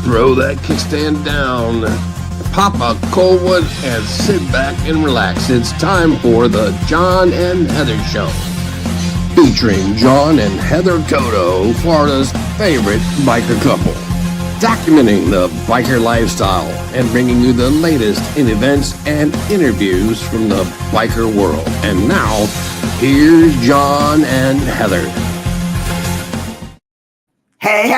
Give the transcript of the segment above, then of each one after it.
Throw that kickstand down, pop a Coldwood, and sit back and relax. It's time for the John and Heather Show, featuring John and Heather Toto, Florida's favorite biker couple, documenting the biker lifestyle and bringing you the latest in events and interviews from the biker world. And now, here's John and Heather. Hey,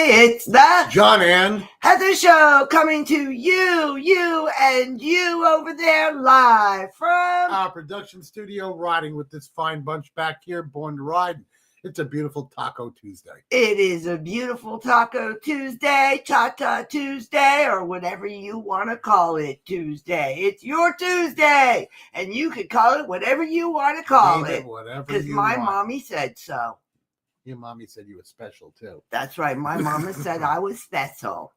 it's the John and Heather Show coming to you and you over there live from our production studio, riding with this fine bunch back here, born to ride. It's a beautiful Taco Tuesday. It is a beautiful Taco Tuesday, Cha-Cha Tuesday, or whatever you want to call it Tuesday. It's your Tuesday, and you can call it whatever you want to call Name it. Whatever Because you my want. mommy said so. Your mommy said you were special, too. That's right. My mama said I was special.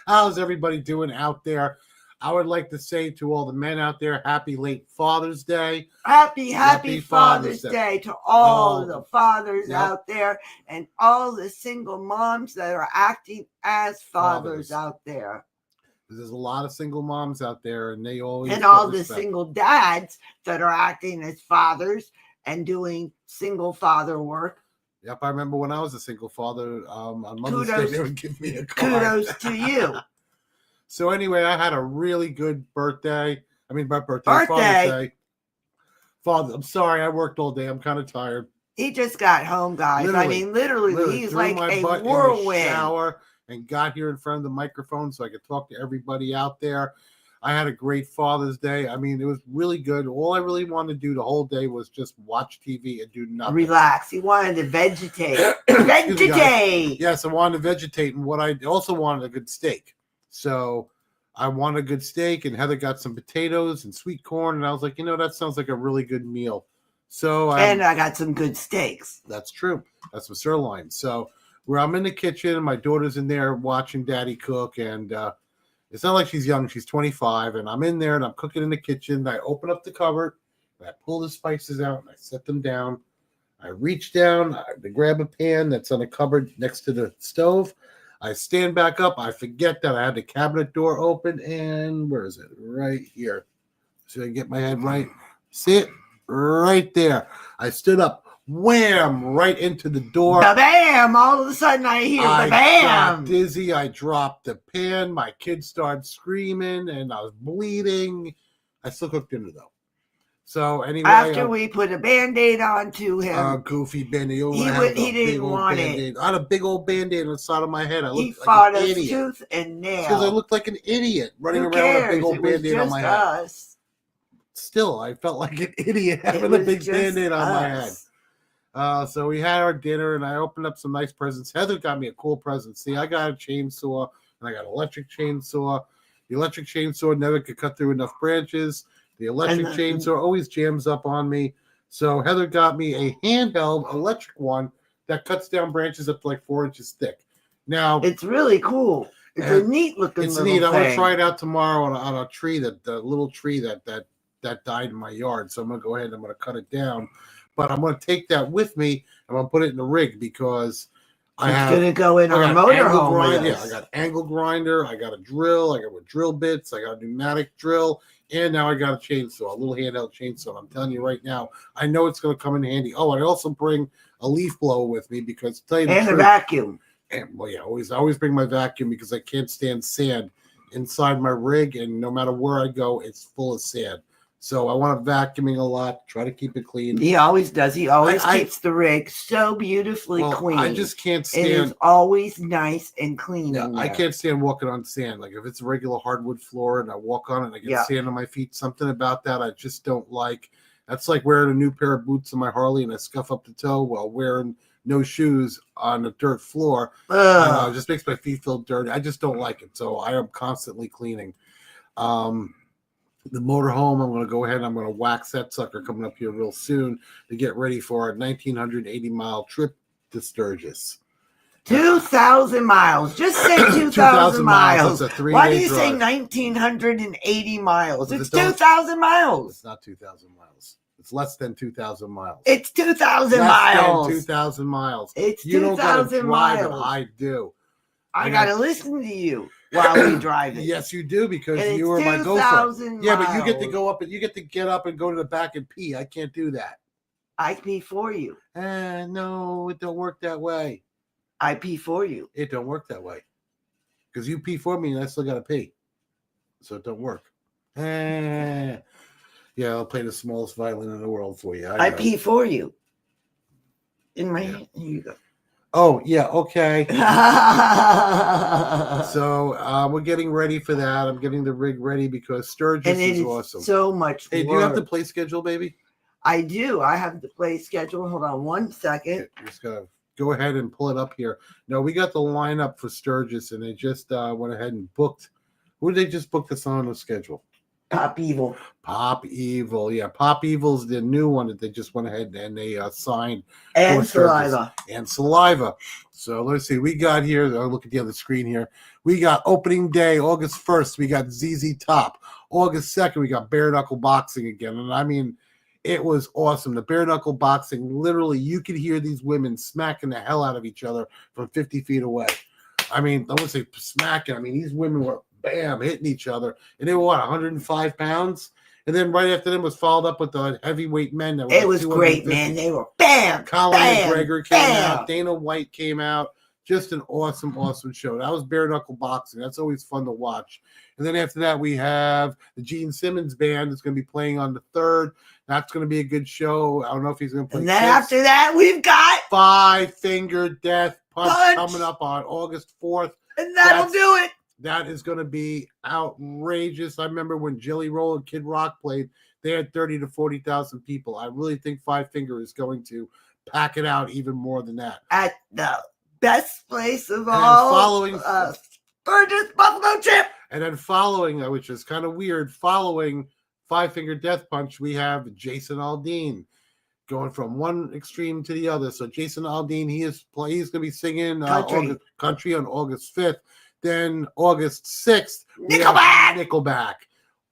How's everybody doing out there? I would like to say to all the men out there, happy late Father's Day. Happy Father's Day to all the fathers Yep. out there and all the single moms that are acting as fathers out there. There's a lot of single moms out there, and they always And get all the respect. single dads that are acting as fathers and doing single father work. Yep, I remember when I was a single father, on Mother's Day, Kudos- they would give me a card. Kudos to you. So anyway, I had a really good birthday. Father's Day. I'm sorry, I worked all day. I'm kind of tired. He just got home, guys. Literally he's threw like my a butt in the whirlwind. shower and got here in front of the microphone so I could talk to everybody out there. I had a great Father's Day. It was really good. All I really wanted to do the whole day was just watch TV and do nothing. Relax. He wanted to vegetate. Excuse me, guys. Vegetate. Yes, I wanted to vegetate, and what I also wanted a good steak. So I wanted a good steak, and Heather got some potatoes and sweet corn, and I was like, that sounds like a really good meal. So And I got some good steaks. that's true. That's some sirloin. So where I'm in the kitchen, my daughter's in there watching Daddy cook, and it's not like she's young. She's 25, and I'm in there, and I'm cooking in the kitchen. I open up the cupboard, and I pull the spices out, and I set them down. I reach down to grab a pan that's on a cupboard next to the stove. I stand back up. I forget that I had the cabinet door open, and where is it? Right here. So I get my head right. See it? Right there. I stood up, wham, right into the door. Bam! All of a sudden I hear the bam. Got dizzy. I dropped the pan. My kids started screaming, and I was bleeding. I still cooked dinner, though. So anyway, After we put a Band-Aid onto him, goofy Band-Aid. he didn't want it. I had a big old Band-Aid on the side of my head. I he looked fought like an us idiot. tooth and nail. Because I looked like an idiot running Who around with a cares? big old It was Band-Aid on just my head. us. Still, I felt like an idiot It having a was big just Band-Aid on my head. us. So we had our dinner, and I opened up some nice presents. Heather got me a cool present. See, I got a chainsaw, and I got an electric chainsaw. The electric chainsaw never could cut through enough branches. The electric chainsaw always jams up on me. So Heather got me a handheld electric one that cuts down branches up to like 4 inches thick. Now, It's really cool. It's a neat looking it's little neat. thing. I want to try it out tomorrow on a tree, the little tree that died in my yard. So I'm going to go ahead and I'm going to cut it down. But I'm going to take that with me. I'm going to put it in the rig because It's going to go in our motorhome. Yeah, I got angle grinder. I got a drill. I got with drill bits. I got a pneumatic drill. And now I got a chainsaw, a little handheld chainsaw. I'm telling you right now, I know it's going to come in handy. Oh, I also bring a leaf blower with me because to tell you the And a truth, vacuum. and well, yeah, I always bring my vacuum because I can't stand sand inside my rig, and no matter where I go, it's full of sand. So I want to vacuuming a lot, try to keep it clean. He always does. He always I- keeps the rig so beautifully clean. I just can't it is stand. always nice and clean. Yeah, in I there. can't stand walking on sand. Like if it's a regular hardwood floor and I walk on it and I get Yeah. sand on my feet, something about that I just don't like. That's like wearing a new pair of boots on my Harley and I scuff up the toe while wearing no shoes on a dirt floor. I don't know, it just makes my feet feel dirty. I just don't like it. So I am constantly cleaning. the motorhome. I'm going to go ahead and I'm going to wax that sucker coming up here real soon to get ready for our 1,980-mile trip to Sturgis. 2,000 miles. Just say 2,000 miles. That's a 3-day Why do you say drive. 1,980 miles? Because It's 2,000 miles. It's not 2,000 miles. It's less than 2,000 miles. It's 2,000 less miles. than 2,000 miles. It's You don't gotta 2,000 drive it. miles. I do. I gotta listen to you while we drive it. Yes, you do, because And you it's are my gopher. 2,000 Yeah, but you get to miles. go up and you get to get up and go to the back and pee. I can't do that. I pee for you. No, it don't work that way. I pee for you. It don't work that way. Because you pee for me and I still got to pee. So it don't work. Yeah, I'll play the smallest violin in the world for you. I know. pee for you. In my hand. Here you go. Oh, yeah, okay. So we're getting ready for that. I'm getting the rig ready because Sturgis and it is is awesome. so much Hey, work. do you have the play schedule, baby? I do. I have the play schedule. Hold on one second. Okay, just gotta go ahead and pull it up here. No, we got the lineup for Sturgis, and they just went ahead and booked. Who did they just book this on the schedule? Pop Evil. Pop Evil. Yeah, Pop Evil's the new one that they just went ahead and they signed. And for Sturgis. Saliva. And Saliva. So let's see. We got here. I'll look at the other screen here. We got opening day, August 1st. We got ZZ Top. August 2nd, we got bare knuckle boxing again. And I mean, it was awesome. The bare knuckle boxing, literally, you could hear these women smacking the hell out of each other from 50 feet away. I mean, I wouldn't say smacking. I mean, these women were, bam, hitting each other. And they were, what, 105 pounds? And then right after them was followed up with the heavyweight men. That were It was great, man. They were bam, Colin bam, McGregor came bam. out. Dana White came out. Just an awesome, awesome show. That was bare knuckle boxing. That's always fun to watch. And then after that, we have the Gene Simmons band that's going to be playing on the 3rd. That's going to be a good show. I don't know if he's going to play. And then Kiss. after that, we've got, Five Finger Death Punch Punch. coming up on August 4th. and that'll That's- do it. That is going to be outrageous. I remember when Jelly Roll and Kid Rock played, they had 30 to 40,000 people. I really think Five Finger is going to pack it out even more than that. At the best place of And all, following- Sturgis Buffalo Chip. And then following, which is kind of weird, following Five Finger Death Punch, we have Jason Aldean going from one extreme to the other. So Jason Aldean, he's going to be singing country on August 5th. Then August 6th, we have Nickelback.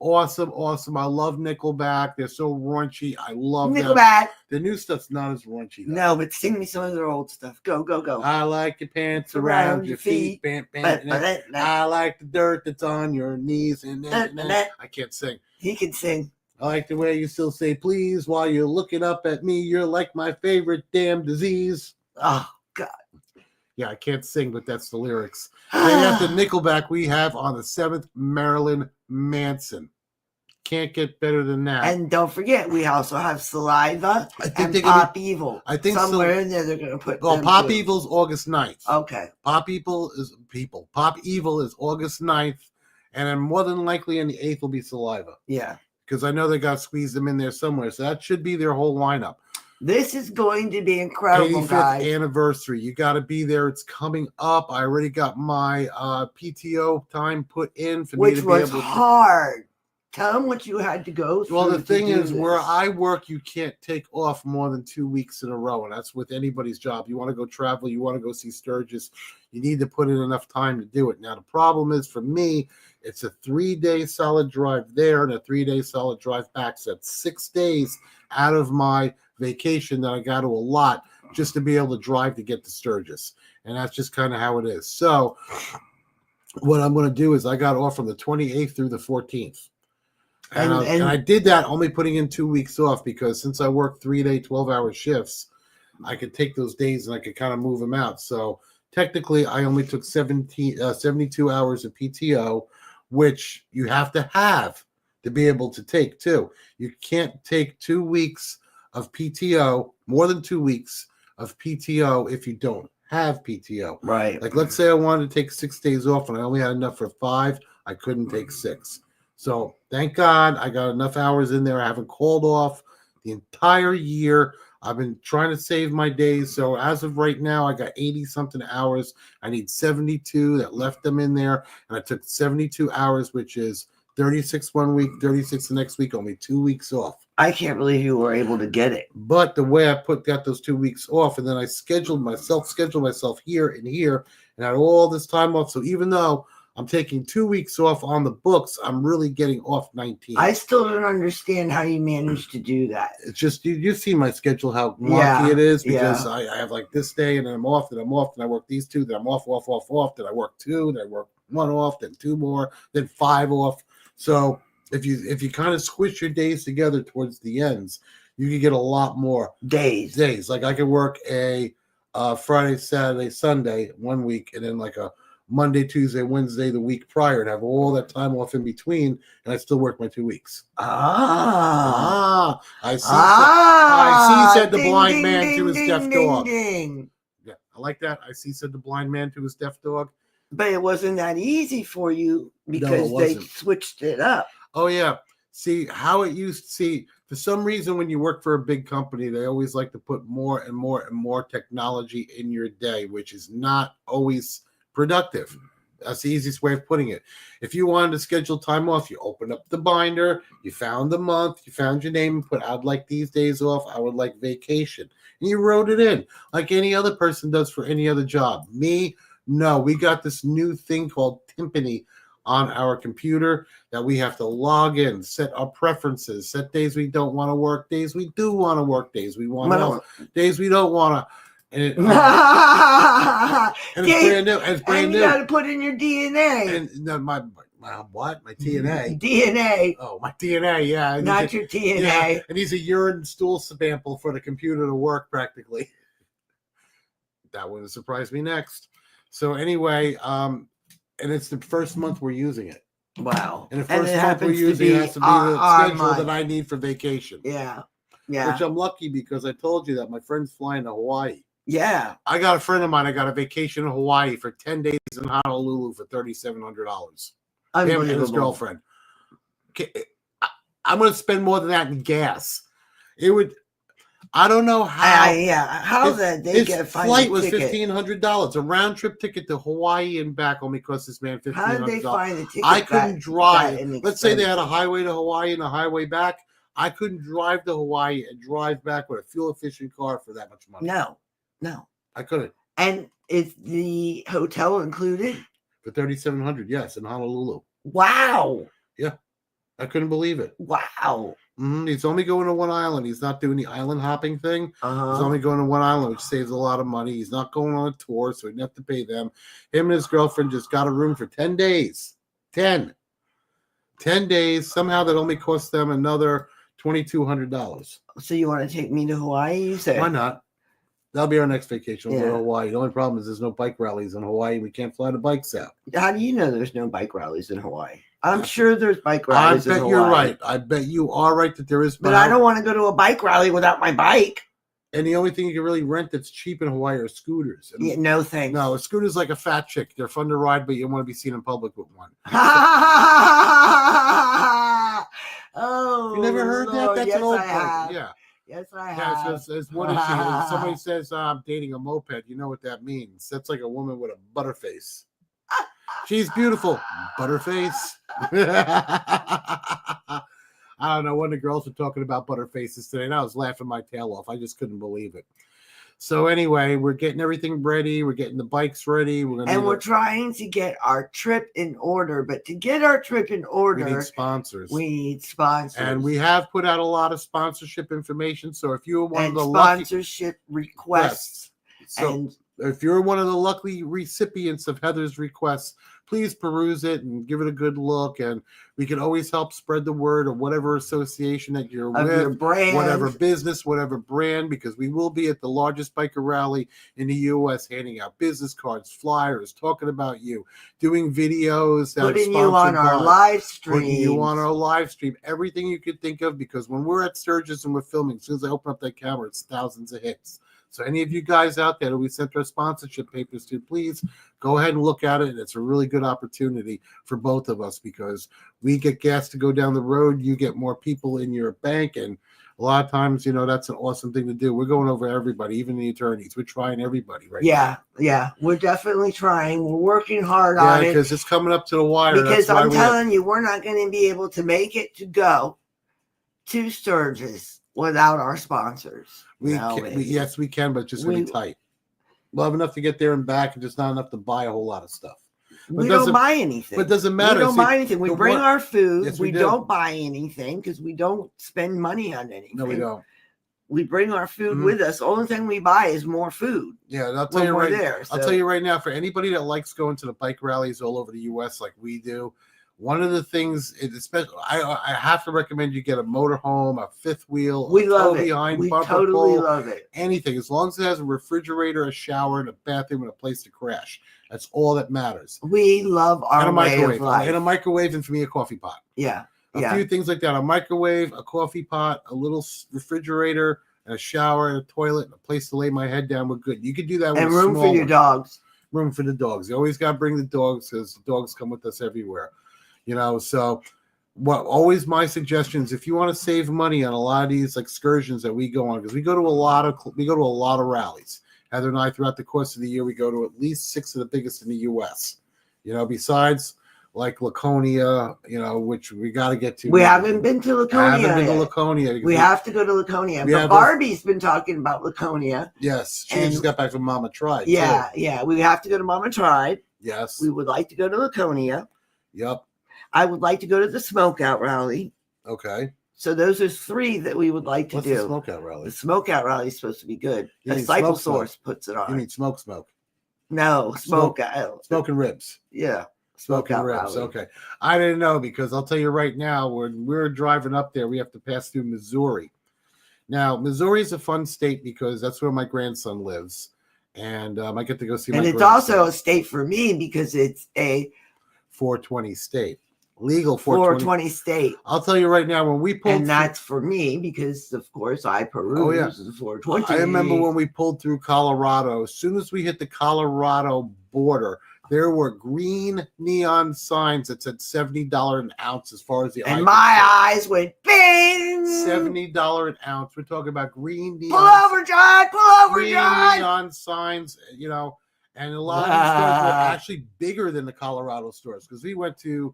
Awesome, awesome. I love Nickelback. They're so raunchy. I love them. Nickelback. The new stuff's not as raunchy, though. No, but sing me some of their old stuff. Go, go, go. I like your pants around your feet. Bam, bam, bam. I like the dirt that's on your knees. And I can't sing. He can sing. I like the way you still say please while you're looking up at me. You're like my favorite damn disease. Oh, God. Yeah, I can't sing, but that's the lyrics. And after Nickelback, we have on the 7th, Marilyn Manson. Can't get better than that. And don't forget, we also have Saliva I think and they're gonna Pop Evil. I think somewhere in there they're going to put Well, them Pop too. Evil's August 9th. Okay. Pop Evil is people. Pop Evil is August 9th. And then more than likely on the 8th will be Saliva. Yeah. Because I know they got to squeeze them in there somewhere. So that should be their whole lineup. This is going to be incredible, 85th guys. anniversary. You got to be there. It's coming up. I already got my PTO time put in for me Which to be was able to. hard. Tell them what you had to go through. Well, the to thing do is, where this. I work, you can't take off more than 2 weeks in a row, and that's with anybody's job. You want to go travel, you want to go see Sturgis, you need to put in enough time to do it. Now, the problem is for me, it's a 3-day solid drive there and a 3-day solid drive back. So that's 6 days out of my vacation that I got to allot just to be able to drive to get to Sturgis, and that's just kind of how it is. So, what I'm going to do is I got off from the 28th through the 14th. And I did that only putting in 2 weeks off because since I work 3-day, 12-hour shifts, I could take those days and I could kind of move them out. So technically, I only took 72 hours of PTO, which you have to be able to take too. You can't take 2 weeks of PTO, more than 2 weeks of PTO if you don't have PTO. Right. Like, let's say I wanted to take 6 days off and I only had enough for 5, I couldn't take 6. So thank God I got enough hours in there. I haven't called off the entire year. I've been trying to save my days. So as of right now, I got 80 something hours. I need 72 that left them in there. And I took 72 hours, which is 36 one week, 36 the next week, only 2 weeks off. I can't believe you were able to get it. But the way I got those 2 weeks off, and then I scheduled myself here and here, and had all this time off. So even though I'm taking 2 weeks off on the books, I'm really getting off 19. I still don't understand how you managed to do that. It's just you see my schedule, how wonky it is, because yeah. I have like this day, and then I'm off, then I work these 2, then I'm off, then I work 2, then I work 1 off, then 2 more, then 5 off. So if you kind of squish your days together towards the ends, you can get a lot more days. Like I could work a Friday, Saturday, Sunday 1 week, and then like a Monday, Tuesday, Wednesday the week prior, and have all that time off in between, and I still work my 2 weeks. I see. Said the blind man to his deaf dog. Yeah, I like that. I see. Said the blind man to his deaf dog. But it wasn't that easy for you because they switched it up. Oh, yeah. See, how it used to see, for some reason, when you work for a big company, they always like to put more and more and more technology in your day, which is not always productive. That's the easiest way of putting it. If you wanted to schedule time off, you open up the binder, you found the month, you found your name, and put, I'd like these days off, I would like vacation. And you wrote it in like any other person does for any other job. Me, no, we got this new thing called Timpani on our computer that we have to log in, set our preferences, set days we don't want to work, days we do want to work, days we want to, days we don't want to. And, it's brand new. It's brand new. You got to put in your DNA. And my what? My TNA. DNA. Oh, my DNA. Yeah. Not your TNA. Yeah, and he's a urine stool sample for the computer to work practically. That wouldn't surprise me next. So anyway, and it's the first month we're using it. Wow. And the first month we're using it has to be the schedule that I need for vacation. Yeah. Yeah. Which I'm lucky because I told you that my friend's flying to Hawaii. Yeah. I got a friend of mine. I got a vacation in Hawaii for 10 days in Honolulu for $3,700. Him and his girlfriend. I'm going to spend more than that in gas. It would. I don't know how. How that they get a flight was $1,500. A round trip ticket to Hawaii and back only cost this man $1,500. How did they find the ticket? I couldn't drive. Let's say they had a highway to Hawaii and a highway back. I couldn't drive to Hawaii and drive back with a fuel efficient car for that much money. No, I couldn't. And is the hotel included? For $3,700, yes, in Honolulu. Wow. Yeah, I couldn't believe it. Wow. He's only going to one island. He's not doing the island hopping thing. He's only going to one island, which saves a lot of money. He's not going on a tour, so he didn't have to pay them. Him and his girlfriend just got a room for 10 days. 10 days. Somehow that only cost them another $2,200. So you want to take me to Hawaii, you say? Why not? That'll be our next vacation. We'll go to Hawaii. The only problem is there's no bike rallies in Hawaii. We can't fly the bikes out. How do you know there's no bike rallies in Hawaii? I'm sure there's bike rallies in Hawaii. I bet you're right. I bet you are right that there is. But I don't want to go to a bike rally without my bike. And the only thing you can really rent that's cheap in Hawaii are scooters. Yeah, no thanks. No, a scooter's like a fat chick. They're fun to ride, but you don't want to be seen in public with one. Oh, you never heard that? That's an old person. Yeah. Yes, I have. Yeah, so what is she? If somebody says I'm dating a moped, you know what that means. That's like a woman with a butterface. She's beautiful. Butterface. I don't know when the girls were talking about butterfaces today, and I was laughing my tail off. I just couldn't believe it. So anyway, we're getting everything ready. We're getting the bikes ready. We're trying to get our trip in order. But to get our trip in order, we need sponsors. And we have put out a lot of sponsorship information. So if you're one of the sponsorship requests. So if you're one of the lucky recipients of Heather's requests, please peruse it and give it a good look. And we can always help spread the word of whatever association that you're with, your brand. whatever business, whatever brand, because we will be at the largest biker rally in the U.S. handing out business cards, flyers, talking about you, doing videos. Putting you on our live stream. Putting you on our live stream. Everything you could think of, because when we're at Sturgis and we're filming, as soon as I open up that camera, it's thousands of hits. So any of you guys out there that we sent our sponsorship papers to, please go ahead and look at it. It's a really good opportunity for both of us because we get gas to go down the road. You get more people in your bank, and A lot of times, that's an awesome thing to do. We're going over everybody, even the attorneys. We're trying everybody right now. Yeah. We're definitely trying. We're working hard Yeah, on it. because it's coming up to the wire. Because That's why I'm telling you, we're not going to be able to make it to go to Sturgis without our sponsors. Yes, we can, but it's just really tight. We'll have enough to get there and back, and just not enough to buy a whole lot of stuff. We don't buy anything. But it doesn't matter. We don't buy anything. We bring our food. Yes, we don't buy anything because we don't spend money on anything. No, we don't. We bring our food with us. The only thing we buy is more food. Yeah, and I'll tell you right now, for anybody that likes going to the bike rallies all over the U.S. like we do, one of the things, especially, I have to recommend you get a motorhome, a fifth wheel. We love it. We totally love it. Anything, as long as it has a refrigerator, a shower, and a bathroom, and a place to crash. That's all that matters. We love our way of life. And a microwave, and for me, a coffee pot. Yeah. A few things like that. A microwave, a coffee pot, a little refrigerator, and a shower, and a toilet, and a place to lay my head down. We're good. You could do that with and room for your dogs. Room for the dogs. You always got to bring the dogs because the dogs come with us everywhere. So always my suggestions, if you want to save money on a lot of these excursions that we go on, because we go to a lot of rallies. Heather and I, throughout the course of the year, we go to at least 6 of the biggest in the U.S. Besides like Laconia, which we got to get to. We haven't been to Laconia. We have to go to Laconia. But Barbie's been talking about Laconia. Yes, she just got back from Mama Tried. Yeah. We have to go to Mama Tried. Yes. We would like to go to Laconia. Yep. I would like to go to the Smokeout Rally. Okay. So those are 3 that we would like to do. The Smokeout Rally? The Smokeout Rally is supposed to be good. The Cycle Source puts it on. You mean smoke? No, Smokeout. Smoking ribs. Yeah. Smoking ribs. Rally. Okay. I didn't know, because I'll tell you right now, when we're driving up there, we have to pass through Missouri. Now, Missouri is a fun state because that's where my grandson lives. And I get to go see my grandson. And it's also a state for me because it's a 420 state. Legal 420 state. I'll tell you right now, when we pulled, and that's for me because, of course, I peruse the 420. I remember when we pulled through Colorado. As soon as we hit the Colorado border, there were green neon signs that said $70 an ounce. As far as and my eyes went bing. $70 an ounce. We're talking about green neon. Pull over, John. Pull over, green John. Neon signs. And a lot of these stores were actually bigger than the Colorado stores, because we went to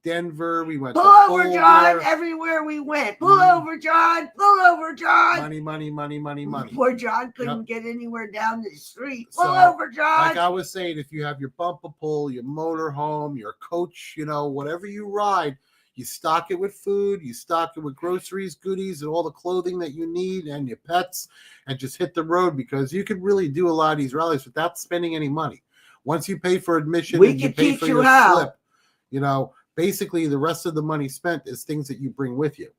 Denver, we went Pull to over, Boulder. John. Everywhere we went. Pull over, John. Pull over, John. Money. Poor John couldn't get anywhere down the street. Pull over, John. Like I was saying, if you have your bumper pull, your motor home, your coach, whatever you ride, you stock it with food, you stock it with groceries, goodies, and all the clothing that you need, and your pets, and just hit the road, because you could really do a lot of these rallies without spending any money. Once you pay for admission, we can teach you how. Slip, basically the rest of the money spent is things that you bring with you.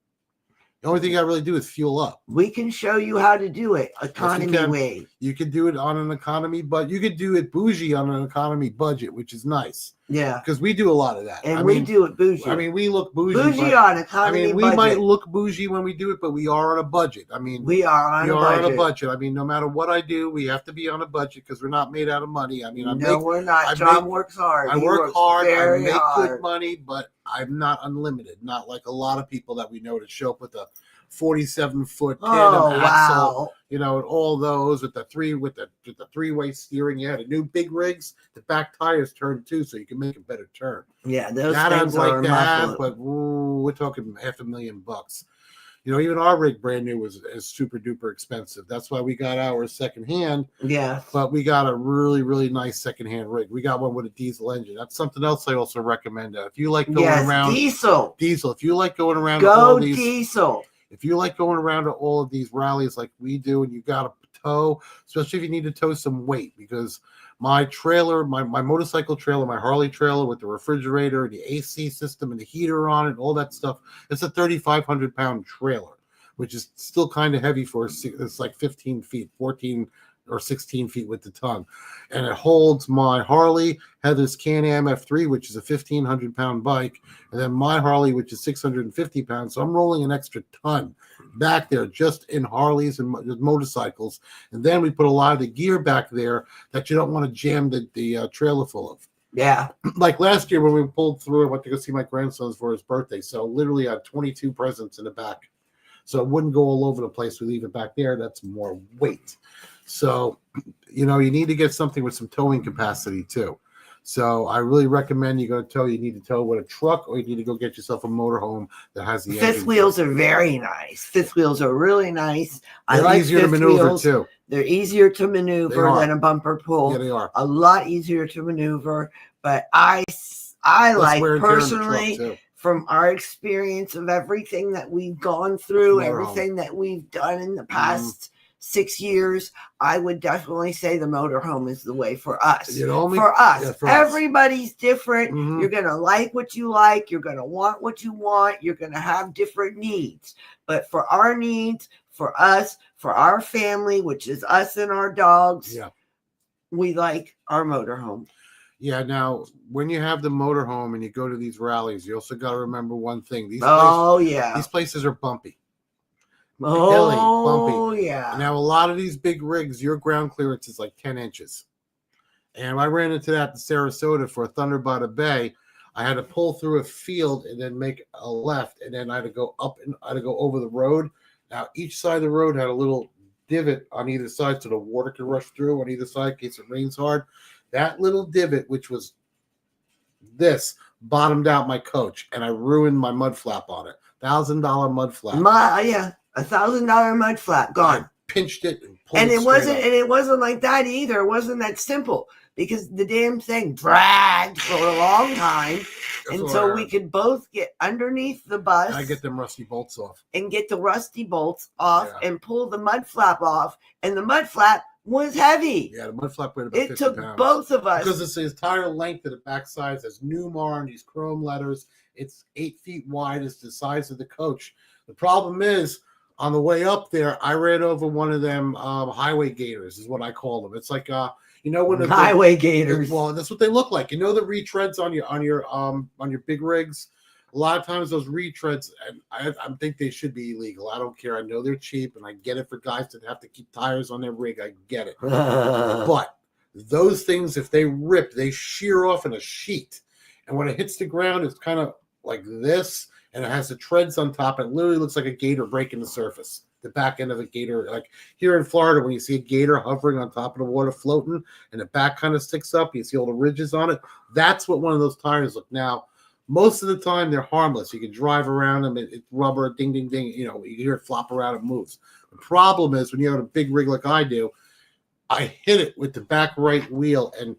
The only thing you got to really do is fuel up. We can show you how to do it economy way. You could do it on an economy, but you could do it bougie on an economy budget, which is nice. Yeah, because we do a lot of that, and we do it bougie. I mean, we look bougie on economy. we might look bougie when we do it, but we are on a budget. I mean, we are on a budget. I mean, no matter what I do, we have to be on a budget because we're not made out of money. I mean, we're not. John works hard. I work hard. I make hard. good money, but I'm not unlimited. Not like a lot of people that we know that show up with a 47-foot tandem axle, and all those with the three-way steering. You had a new big rigs. The back tires turn too, so you can make a better turn. Yeah, those things are that, but we're talking $500,000. Even our rig brand new is super duper expensive. That's why we got ours secondhand. Yeah, but we got a really, really nice secondhand rig. We got one with a diesel engine. That's something else I also recommend. If you like going around diesel. If you like going around, diesel. If you like going around to all of these rallies like we do, and you got to tow, especially if you need to tow some weight, because my trailer, my motorcycle trailer, my Harley trailer with the refrigerator and the AC system and the heater on it and all that stuff, it's a 3,500-pound trailer, which is still kind of heavy it's like 15 feet, 14 or 16 feet with the tongue. And it holds my Harley, Heather's Can-Am F3, which is a 1,500-pound bike, and then my Harley, which is 650 pounds. So I'm rolling an extra ton back there just in Harleys and motorcycles. And then we put a lot of the gear back there that you don't want to jam the trailer full of. Yeah. Like last year when we pulled through, I went to go see my grandson's for his birthday. So literally I had 22 presents in the back. So it wouldn't go all over the place. We leave it back there. That's more weight. So, you need to get something with some towing capacity too. So I really recommend you go tow. You need to tow with a truck, or you need to go get yourself a motorhome that has the fifth wheels are very nice. Fifth wheels are really nice. I like easier to maneuver too. They're easier to maneuver than a bumper pull. Yeah, they are. A lot easier to maneuver. But I like personally, from our experience of everything that we've gone through, everything that we've done in the past 6 years, I would definitely say the motorhome is the way for us. For us. Everybody's different. You're going to like what you like. You're going to want what you want. You're going to have different needs. But for our needs, for us, for our family, which is us and our dogs, we like our motorhome. Yeah, now, when you have the motorhome and you go to these rallies, you also got to remember one thing. These places are bumpy. Hilly, bumpy. Yeah. Now, a lot of these big rigs, your ground clearance is like 10 inches. And I ran into that in Sarasota for a Thunder by the Bay. I had to pull through a field and then make a left, and then I had to go up and I had to go over the road. Now, each side of the road had a little divot on either side so the water could rush through on either side in case it rains hard. That little divot, which was this, bottomed out my coach, and I ruined my mud flap on it. $1,000 mud flap. $1,000 mud flap gone. I pinched it and pulled and it it wasn't like that either. It wasn't that simple because the damn thing dragged for a long time. And so we could both get underneath the bus. And I get them rusty bolts off. And get the rusty bolts off and pull the mud flap off. And the mud flap was heavy. Yeah, the mud flap weighed about 50 pounds. It took both of us. Because it's the entire length of the backside. It says Newmar and these chrome letters. It's 8 feet wide. It's the size of the coach. The problem is, on the way up there, I ran over one of them highway gators, is what I call them. It's like when the highway gators. Well, that's what they look like. The retreads on your big rigs. A lot of times those retreads, and I think they should be illegal. I don't care. I know they're cheap, and I get it for guys that have to keep tires on their rig. I get it. But those things, if they rip, they shear off in a sheet. And when it hits the ground, it's kind of like this, and it has the treads on top. It literally looks like a gator breaking the surface. The back end of a gator, like here in Florida, when you see a gator hovering on top of the water floating, and the back kind of sticks up, you see all the ridges on it. That's what one of those tires look. Now, most of the time, they're harmless. You can drive around them. It's rubber, ding, ding, ding. You hear it flop around, it moves. The problem is when you have a big rig like I do, I hit it with the back right wheel and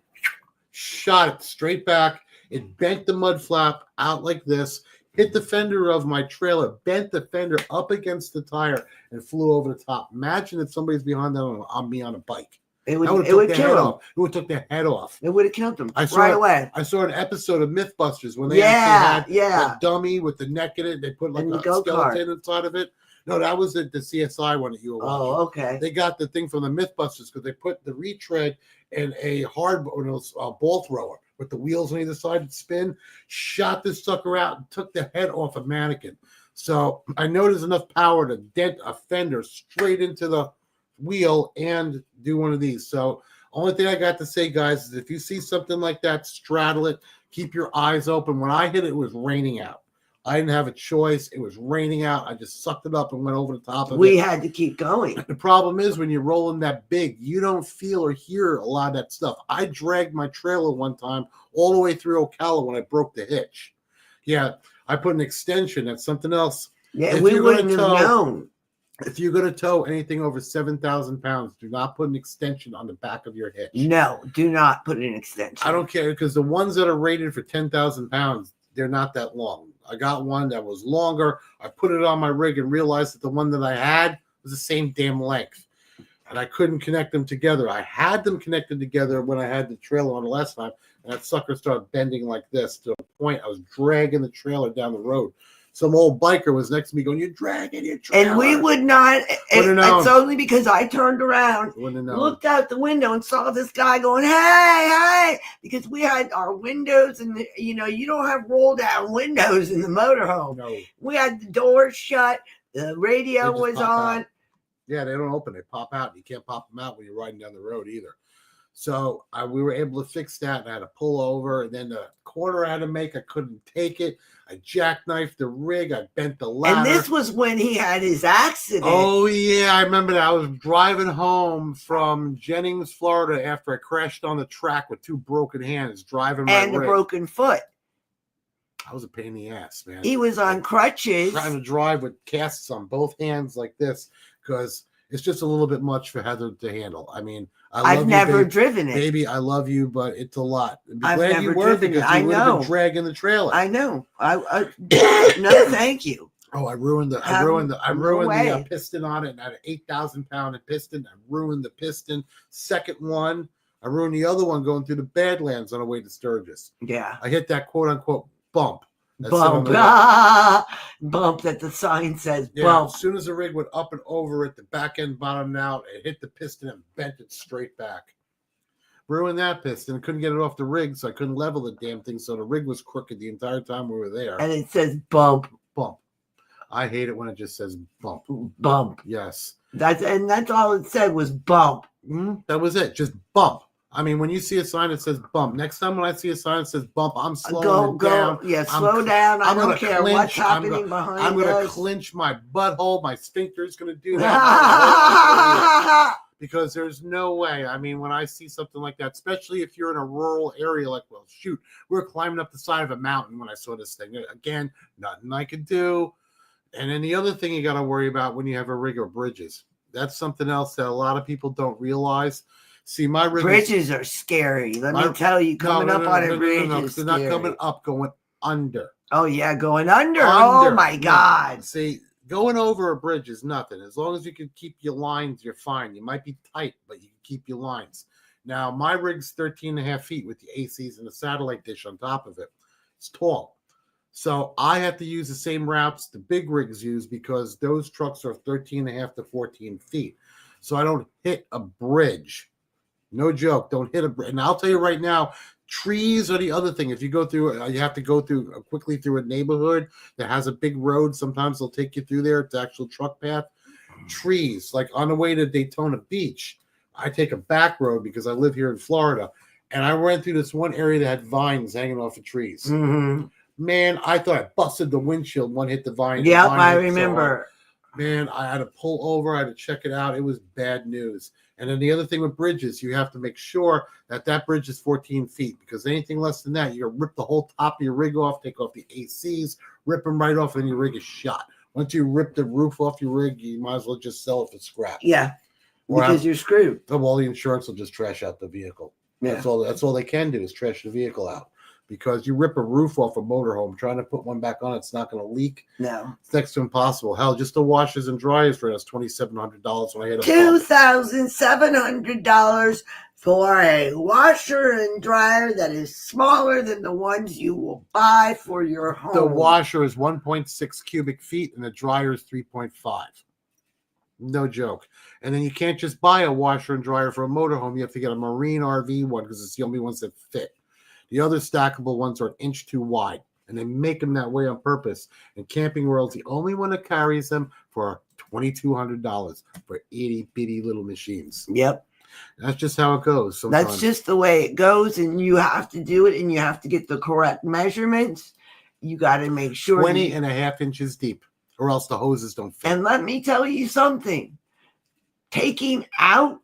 shot it straight back. It bent the mud flap out like this, hit the fender of my trailer, bent the fender up against the tire, and flew over the top. Imagine if somebody's behind that on me on a bike. It would kill them. It would took their head off. It would have killed them right away. I saw an episode of Mythbusters when they actually had a dummy with the neck in it. They put like a skeleton inside of it. No, that was the CSI one that you were watching. Oh, okay. They got the thing from the Mythbusters because they put the retread in a ball thrower with the wheels on either side to spin, shot this sucker out and took the head off a mannequin. So I know there's enough power to dent a fender straight into the wheel and do one of these. So only thing I got to say, guys, is if you see something like that, straddle it, keep your eyes open. When I hit it, it was raining out. I didn't have a choice. It was raining out. I just sucked it up and went over the top of it. We had to keep going. The problem is when you're rolling that big, you don't feel or hear a lot of that stuff. I dragged my trailer one time all the way through Ocala when I broke the hitch. Yeah, I put an extension. That's something else. Yeah, we wouldn't have known. If you're going to tow anything over 7,000 pounds, do not put an extension on the back of your hitch. No, do not put an extension. I don't care because the ones that are rated for 10,000 pounds, they're not that long. I got one that was longer. I put it on my rig and realized that the one that I had was the same damn length. And I couldn't connect them together. I had them connected together when I had the trailer on the last time. And that sucker started bending like this to a point I was dragging the trailer down the road. Some old biker was next to me going, "You're dragging your trailer." And we would not. It's only because I turned around, looked out the window, and saw this guy going, "Hey, hey!" Because we had our windows, and you don't have roll down windows in the motorhome. No. We had the doors shut. The radio was on. Yeah, they don't open. They pop out. You can't pop them out when you're riding down the road either. So we were able to fix that, and I had to pull over. And then the corner I had to make, I couldn't take it. I jackknifed the rig. I bent the ladder. And this was when he had his accident. Oh, yeah. I remember that. I was driving home from Jennings, Florida after I crashed on the track with 2 broken hands, driving my and a rig. broken foot. I was a pain in the ass, man. He was on crutches. Trying to drive with casts on both hands like this because it's just a little bit much for Heather to handle. I mean, I've never driven it. Baby, I love you, but it's a lot. I've never driven it. I know. Dragging the trailer. I know. I no, thank you. Oh, I ruined the piston on it, and I had an 8,000-pound piston. I ruined the piston. Second one, I ruined the other one going through the Badlands on the way to Sturgis. Yeah. I hit that quote unquote bump. Bump that the sign says bump. As soon as the rig went up and over it, the back end bottomed out. It hit the piston and bent it straight back. Ruined that piston. Couldn't get it off the rig, so I couldn't level the damn thing. So the rig was crooked the entire time we were there. And it says bump. Bump. I hate it when it just says bump. Bump. Yes. That's all it said was bump. That was it. Just bump. I mean, when you see a sign that says bump, next time when I see a sign that says bump, I'm slowing down. Yeah, slow down. I don't care what's happening behind us. I'm going to clench my butthole. My sphincter's going to do that. Because there's no way. I mean, when I see something like that, especially if you're in a rural area, like, well, shoot, we were climbing up the side of a mountain when I saw this thing. Again, nothing I could do. And then the other thing you got to worry about when you have a rig are bridges. That's something else that a lot of people don't realize. See, my bridges are scary. Let me tell you, coming up on a bridge is they're scary. not coming up, going under. Oh, yeah, going under. Oh, my God. See, going over a bridge is nothing. As long as you can keep your lines, you're fine. You might be tight, but you can keep your lines. Now, my rig's 13 and a half feet with the ACs and the satellite dish on top of it. It's tall. So I have to use the same routes the big rigs use because those trucks are 13 and a half to 14 feet. So I don't hit a bridge. No joke. Don't hit a bridge. And I'll tell you right now, trees are the other thing. If you go through, you have to go through quickly through a neighborhood that has a big road. Sometimes they'll take you through there. It's actual truck path. Trees, like on the way to Daytona Beach, I take a back road because I live here in Florida. And I ran through this one area that had vines hanging off of trees. Mm-hmm. Man, I thought I busted the windshield. One hit the vine. Yep, I remember. Man, I had to pull over. I had to check it out. It was bad news. And then the other thing with bridges, you have to make sure that bridge is 14 feet because anything less than that, you're going to rip the whole top of your rig off, take off the ACs, rip them right off, and your rig is shot. Once you rip the roof off your rig, you might as well just sell it for scrap. Yeah, because you're screwed. Well, the insurance will just trash out the vehicle. Yeah. That's all they can do is trash the vehicle out. Because you rip a roof off a motorhome, trying to put one back on, it's not going to leak. No. It's next to impossible. Hell, just the washers and dryers for us, $2,700 when I hit $2,700 for a washer and dryer that is smaller than the ones you will buy for your home. The washer is 1.6 cubic feet and the dryer is 3.5. No joke. And then you can't just buy a washer and dryer for a motorhome. You have to get a marine RV one because it's the only ones that fit. The other stackable ones are an inch too wide, and they make them that way on purpose. And Camping World's the only one that carries them for $2,200 for itty-bitty little machines. Yep. That's just how it goes sometimes. That's just the way it goes, and you have to do it, and you have to get the correct measurements. You got to make sure 20 and a half inches deep, or else the hoses don't fit. And let me tell you something. Taking out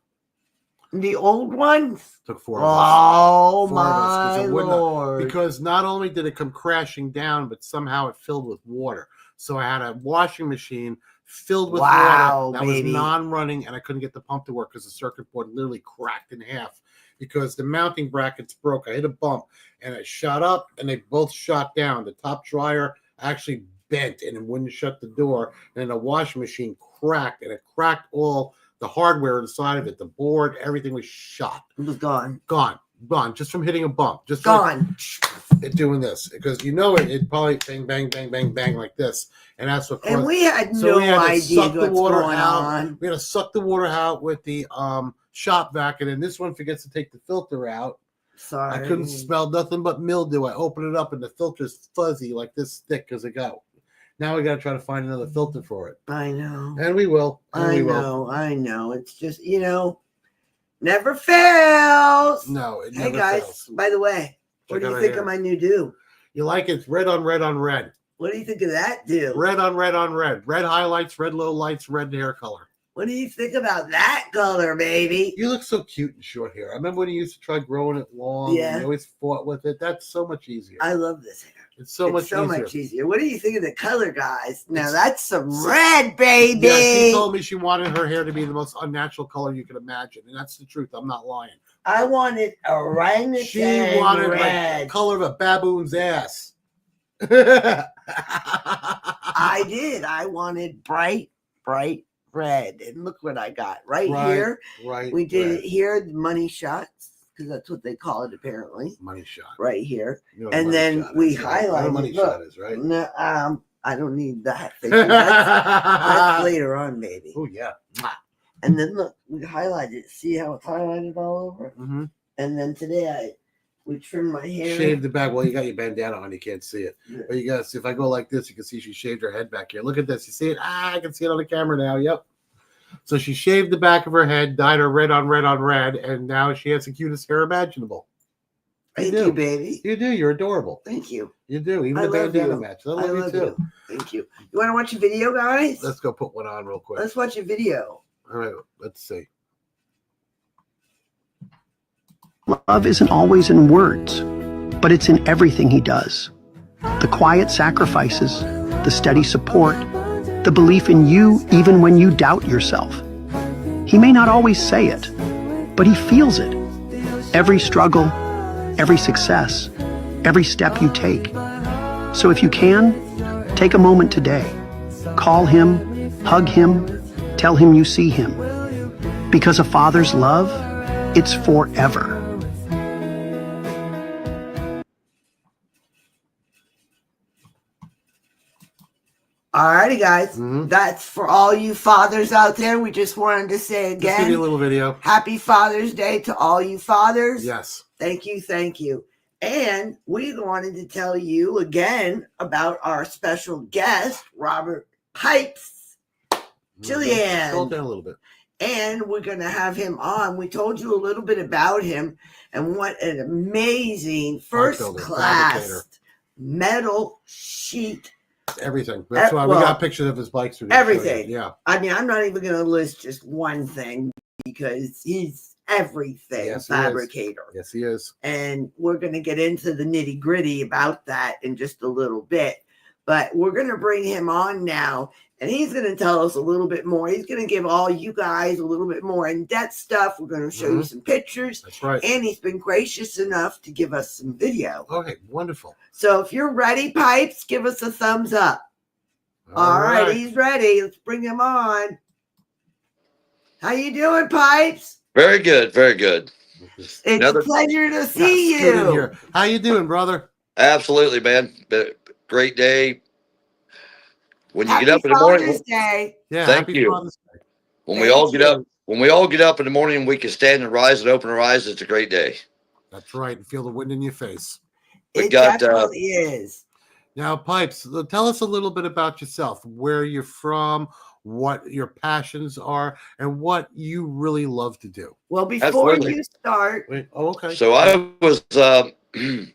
the old ones took 4 of us. Oh, my Lord. Because not only did it come crashing down, but somehow it filled with water. So I had a washing machine filled with water that was non-running, and I couldn't get the pump to work because the circuit board literally cracked in half because the mounting brackets broke. I hit a bump, and it shot up, and they both shot down. The top dryer actually bent, and it wouldn't shut the door. And the washing machine cracked, and it cracked all the hardware inside of it, the board, everything was shot. It was gone. Gone, just from hitting a bump. Just gone. Like it doing this because it probably bang, bang, bang, bang, bang like this, and that's what. And we had no idea what's going on. We had to suck the water out with the shop vac, and then this one forgets to take the filter out. Sorry, I couldn't smell nothing but mildew. I opened it up, and the filter's fuzzy like this thick because it got. Now we got to try to find another filter for it. I know. And we will. I know. It's just, Never fails. No, it Hey never guys, fails. by the way, what Check do out you our think hair. of my new do? You like it? It's red on red on red. What do you think of that do? Red on red on red. Red highlights, red low lights, red hair color. What do you think about that color, baby? You look so cute in short hair. I remember when you used to try growing it long. Yeah. And you always fought with it. That's so much easier. I love this hair. It's so much easier. What do you think of the color, guys? Now It's- that's some red, baby. Yeah, she told me she wanted her hair to be the most unnatural color you could imagine, and that's the truth. I'm not lying. I wanted orangutan She wanted like red. the color of a baboon's ass. I did. I wanted bright red. And look what I got right here. Right. We did right. it here, the money shots, because that's what they call it apparently. Money shot. Right here. You know what a And money then shot we is, right? You know what a highlighted. money Look, shot is, right? no, I don't need that. That's later on, baby. Oh yeah. And then look, we highlighted it. See how it's highlighted all over? Mm-hmm. And then today we trimmed my hair. Shaved the back. Well, you got your bandana on. You can't see it. Yeah. But you got to see. If I go like this, you can see she shaved her head back here. Look at this. You see it? I can see it on the camera now. Yep. So she shaved the back of her head, dyed her red on red on red, and now she has the cutest hair imaginable. Thank do. you, baby. You do. You're adorable. Thank you. You do. Even I the love bandana you. matches. I love you too. you. Thank you. You want to watch a video, guys? Let's go put one on real quick. Let's watch a video. All right. Let's see. Love isn't always in words, but it's in everything he does. The quiet sacrifices, the steady support, the belief in you even when you doubt yourself. He may not always say it, but he feels it. Every struggle, every success, every step you take. So if you can, take a moment today. Call him, hug him, tell him you see him. Because a father's love, it's forever. Alrighty, guys. Mhm. That's for all you fathers out there. We just wanted to say Just give you a again, little video. happy Father's Day to all you fathers. Yes. Thank you, thank you. And we wanted to tell you again about our special guest, Robert Pipes, Jillian. Scroll down a little bit. And we're going to have him on. We told you a little bit about him and what an amazing first builder, class fabricator. metal sheet. Everything. That's why we well, got pictures of his bikes. We can show you. everything. Yeah. I mean, I'm not even going to list just one thing because he's everything Yes, he is. fabricator. Yes, he is. And we're going to get into the nitty gritty about that in just a little bit. But we're going to bring him on now, and he's going to tell us a little bit more. He's going to give all you guys a little bit more in-depth stuff. We're going to show you some pictures, That's right. and he's been gracious enough to give us some video. Okay, wonderful. So if you're ready, Pipes, give us a thumbs up. All right, he's ready. Let's bring him on. How you doing, Pipes? Very good, very good. It's Another- a pleasure to see Yes, good in you. here. How you doing, brother? Absolutely, man. Great day. When you Happy get up in the Father's morning, Day. Yeah. Thank happy you. Father's Day. when Thank we all get you. up, when we all get up in the morning, and we can stand and rise and open our eyes. It's a great day. That's right. And feel the wind in your face. We It got, definitely is. Now, Pipes, tell us a little bit about yourself, where you're from, what your passions are, and what you really love to do. Well, before Absolutely. you start, Wait, oh, okay. So I was, I'm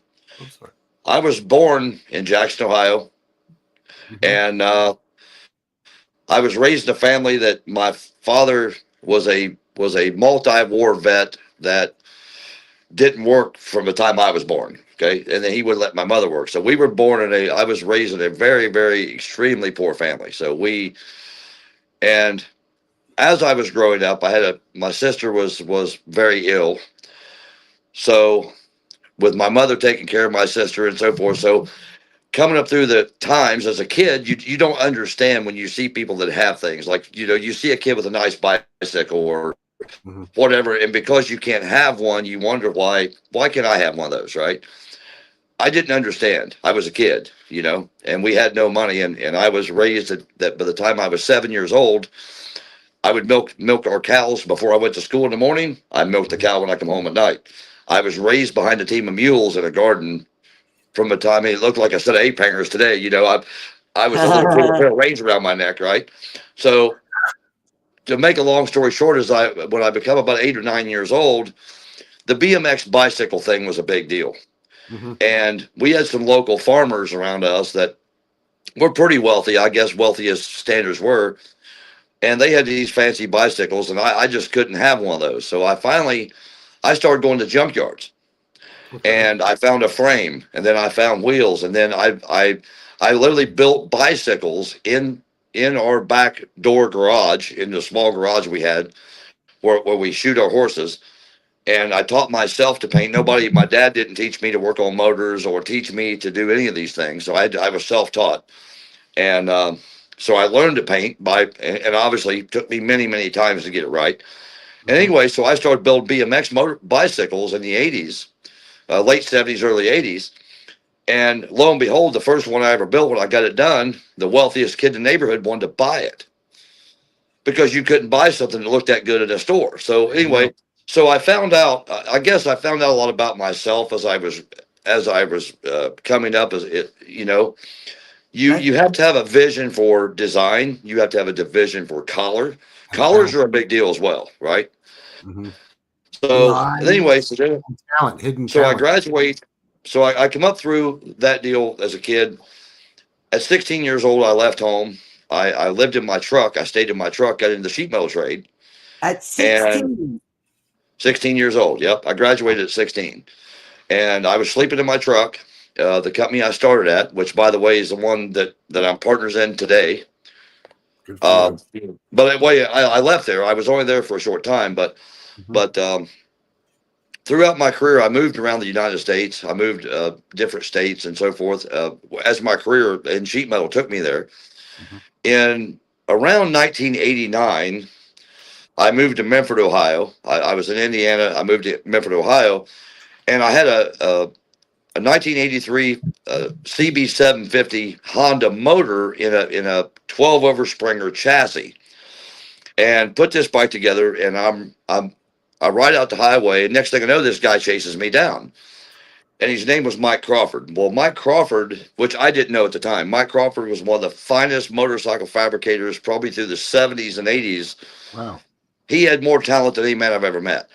sorry. I was born in Jackson, Ohio, Mhm. and I was raised in a family that my father was a multi-war vet that didn't work from the time I was born. Okay, and then he would let my mother work. So we were born in I was raised in a very, very extremely poor family. So and as I was growing up, my sister was very ill. So with my mother taking care of my sister and so forth. So coming up through the times as a kid, you don't understand when you see people that have things like, you see a kid with a nice bicycle or Mhm. whatever. And because you can't have one, you wonder why can't I have one of those? Right. I didn't understand. I was a kid, and we had no money. And I was raised that by the time I was 7 years old, I would milk our cows before I went to school in the morning. I milked the cow when I come home at night. I was raised behind a team of mules in a garden from the time it looked like a set of ape hangers today. I was a little kid with a pair of reins around my neck, right? So to make a long story short, is when I become about 8 or 9 years old, the BMX bicycle thing was a big deal. Mm-hmm. And we had some local farmers around us that were pretty wealthy, I guess wealthy as standards were. And they had these fancy bicycles, and I just couldn't have one of those. So I started going to junkyards, and I found a frame, and then I found wheels, and then I literally built bicycles in our back door garage, in the small garage we had where we shoot our horses. And I taught myself to paint. My dad didn't teach me to work on motors or teach me to do any of these things. So I was self-taught. And so I learned to paint and obviously it took me many, many times to get it right. And anyway, so I started building BMX bicycles in the 80s, late 70s, early 80s. And lo and behold, the first one I ever built, when I got it done, the wealthiest kid in the neighborhood wanted to buy it because you couldn't buy something that looked that good at a store. So anyway, so I found out, I guess I found out a lot about myself as I was coming up. You have to have a vision for design. You have to have a vision for collar. Collars are a big deal as well, right? Mm-hmm. So anyway, hidden so talent. I graduate. So I come up through that deal as a kid. At 16 years old, I left home. I lived in my truck. I stayed in my truck, got into the sheet metal trade. At 16. And 16 years old. Yep. I graduated at 16. And I was sleeping in my truck. The company I started at, which by the way is the one that I'm partners in today. Good for you. But anyway, I left there. I was only there for a short time, but throughout my career, I moved around the United States. I moved different states and so forth as my career in sheet metal took me there. In around 1989, I moved to Memphis, Ohio. I was in Indiana. I moved to Memphis, Ohio, and I had a 1983 CB750 Honda motor in a 12 over Springer chassis, and put this bike together. And I ride out the highway, and next thing I know, this guy chases me down, and his name was Mike Crawford. Well, Mike Crawford, which I didn't know at the time, Mike Crawford was one of the finest motorcycle fabricators, probably through the 70s and 80s. Wow. He had more talent than any man I've ever met.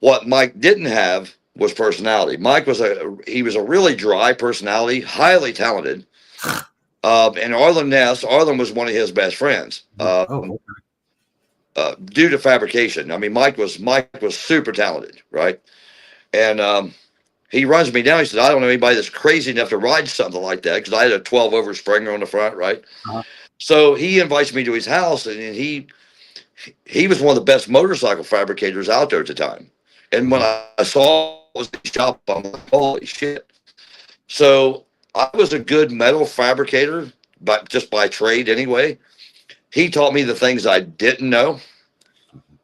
What Mike didn't have was personality. Mike was a really dry personality, highly talented. And Arlen Ness, Arlen was one of his best friends. Due to fabrication. I mean, Mike was super talented, right? And he runs me down. He said, I don't know anybody that's crazy enough to ride something like that, because I had a 12 over Springer on the front, right? So he invites me to his house, and he was one of the best motorcycle fabricators out there at the time. And when I saw his shop, I'm like, holy shit. So I was a good metal fabricator, but just by trade anyway. He taught me the things I didn't know,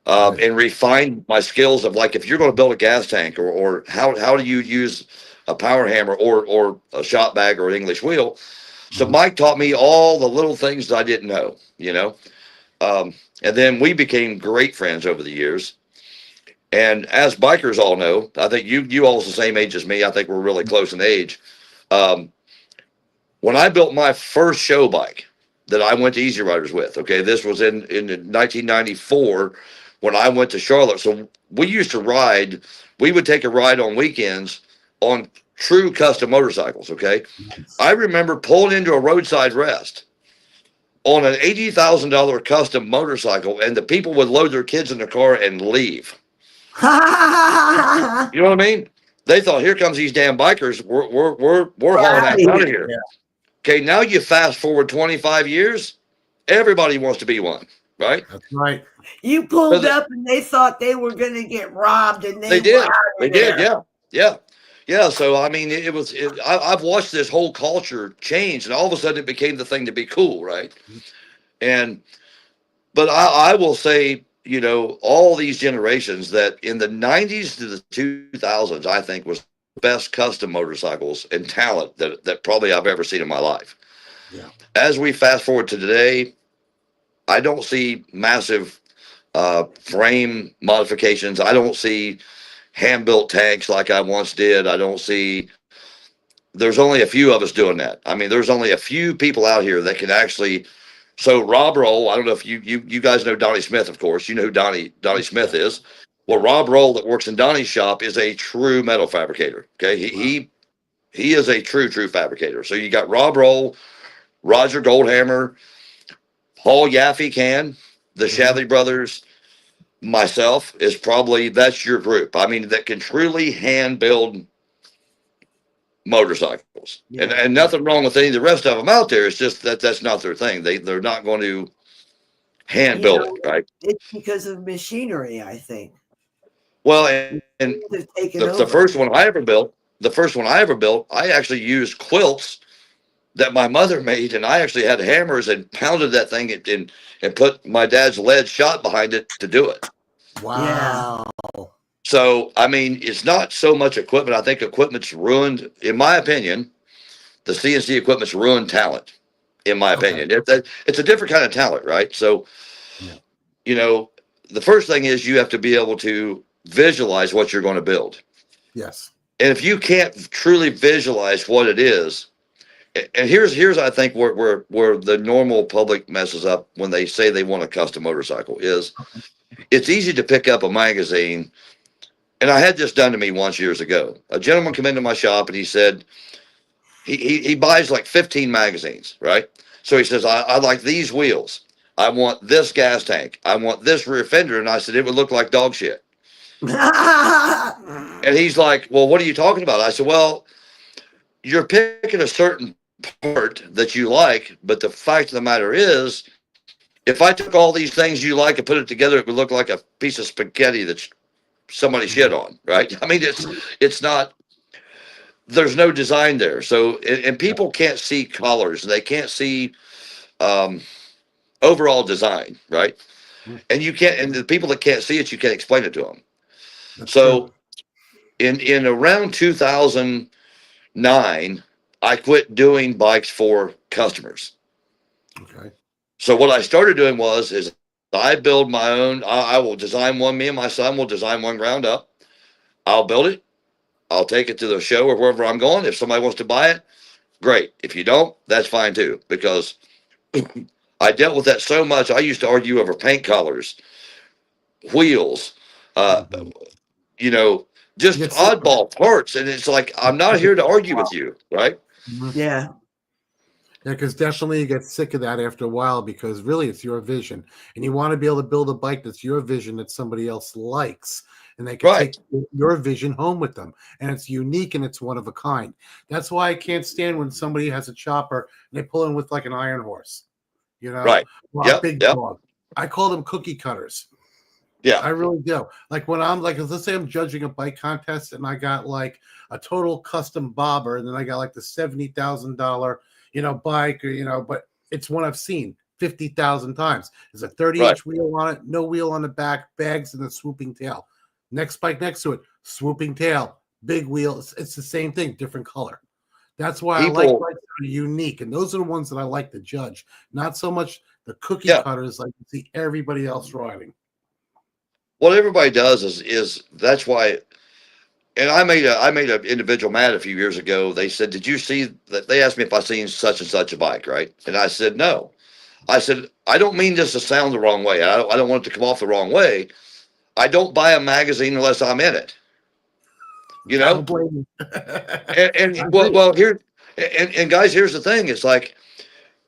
and refined my skills of, like, if you're going to build a gas tank, or how do you use a power hammer or a shot bag or an English wheel. So Mike taught me all the little things that I didn't know, and then we became great friends over the years. And as bikers all know, I think you all the same age as me. I think we're really close in age. When I built my first show bike that I went to Easy Riders with, okay, this was in 1994 when I went to Charlotte. So we used to ride. We would take a ride on weekends on true custom motorcycles, okay? I remember pulling into a roadside rest on an $80,000 custom motorcycle, and the people would load their kids in the car and leave. You know what I mean? They thought, here comes these damn bikers. We're hauling ass out of here. Yeah. Okay, now you fast forward 25 years, everybody wants to be one, right? That's right. You pulled up and they thought they were going to get robbed, and they did. They did, yeah. So I mean, I've watched this whole culture change, and all of a sudden it became the thing to be cool, right? But I will say, all these generations that in the 90s to the 2000s, I think was the best custom motorcycles and talent that probably I've ever seen in my life. Yeah. As we fast forward to today, I don't see massive frame modifications. I don't see hand-built tanks like I once did. There's only a few of us doing that. I mean, there's only a few people out here that can actually So Rob Roll, I don't know if you guys know Donnie Smith, of course. You know who Donnie Smith is. Well, Rob Roll that works in Donnie's shop is a true metal fabricator. Okay. He is a true fabricator. So you got Rob Roll, Roger Goldhammer, Paul Yaffe can, the Shadley brothers, myself is probably, that's your group. I mean, that can truly hand build motorcycles. Yeah. And nothing wrong with any of the rest of them out there. It's just that's not their thing. They're not going to hand build it, right? It's because of machinery, I think. Well, and They've taken the over. first one I ever built, I actually used quilts that my mother made, and I actually had hammers and pounded that thing and put my dad's lead shot behind it to do it. Wow. So, I mean, it's not so much equipment. I think equipment's ruined, in my opinion, the CNC equipment's ruined talent, in my opinion. It's a different kind of talent, right? So, you know, the first thing is you have to be able to visualize what you're going to build. Yes. And if you can't truly visualize what it is, and here's I think where the normal public messes up when they say they want a custom motorcycle is it's easy to pick up a magazine. And I had this done to me once years ago. A gentleman came into my shop and he said he buys like 15 magazines, right? So he says, I like these wheels. I want this gas tank. I want this rear fender. And I said, it would look like dog shit. And he's like, well, what are you talking about? I said, well, you're picking a certain part that you like, but the fact of the matter is, if I took all these things you like and put it together, it would look like a piece of spaghetti that's somebody shit on, right? I mean, it's not, there's no design there. So, and people can't see colors, they can't see overall design, right? And you can't, and the people that can't see it, you can't explain it to them. That's So true. in around 2009, I quit doing bikes for customers. Okay. So what I started doing is I build my own. I will design one. Me and my son will design one ground up. I'll build it. I'll take it to the show or wherever I'm going. If somebody wants to buy it, great. If you don't, that's fine too, because I dealt with that so much. I used to argue over paint colors, wheels, you know, just Yes. oddball parts. And it's like, I'm not here to argue with you, right? Yeah. Yeah, because definitely you get sick of that after a while because really it's your vision. And you want to be able to build a bike that's your vision that somebody else likes. And they can Right. take your vision home with them. And it's unique and it's one of a kind. That's why I can't stand when somebody has a chopper and they pull in with like an iron horse. You know? Right. Or Yep, a big yep. dog. I call them cookie cutters. Yeah. I really do. Like when I'm like, let's say I'm judging a bike contest and I got like a total custom bobber, and then I got like the $70,000, bike, or, but it's one I've seen 50,000 times. There's a 30-inch wheel on it, no wheel on the back, bags and a swooping tail. Next bike next to it, swooping tail, big wheel. It's the same thing, different color. That's why I like bikes that are unique. And those are the ones that I like to judge. Not so much the cookie cutters like you see everybody else riding. What everybody does is that's why, and I made an individual mad a few years ago. They said, "Did you see that?" They asked me if I seen such and such a bike, right? And I said, "No." I said, "I don't mean this to sound the wrong way. I don't want it to come off the wrong way. I don't buy a magazine unless I'm in it." You know. I don't blame you. and well, here, and guys, here's the thing. It's like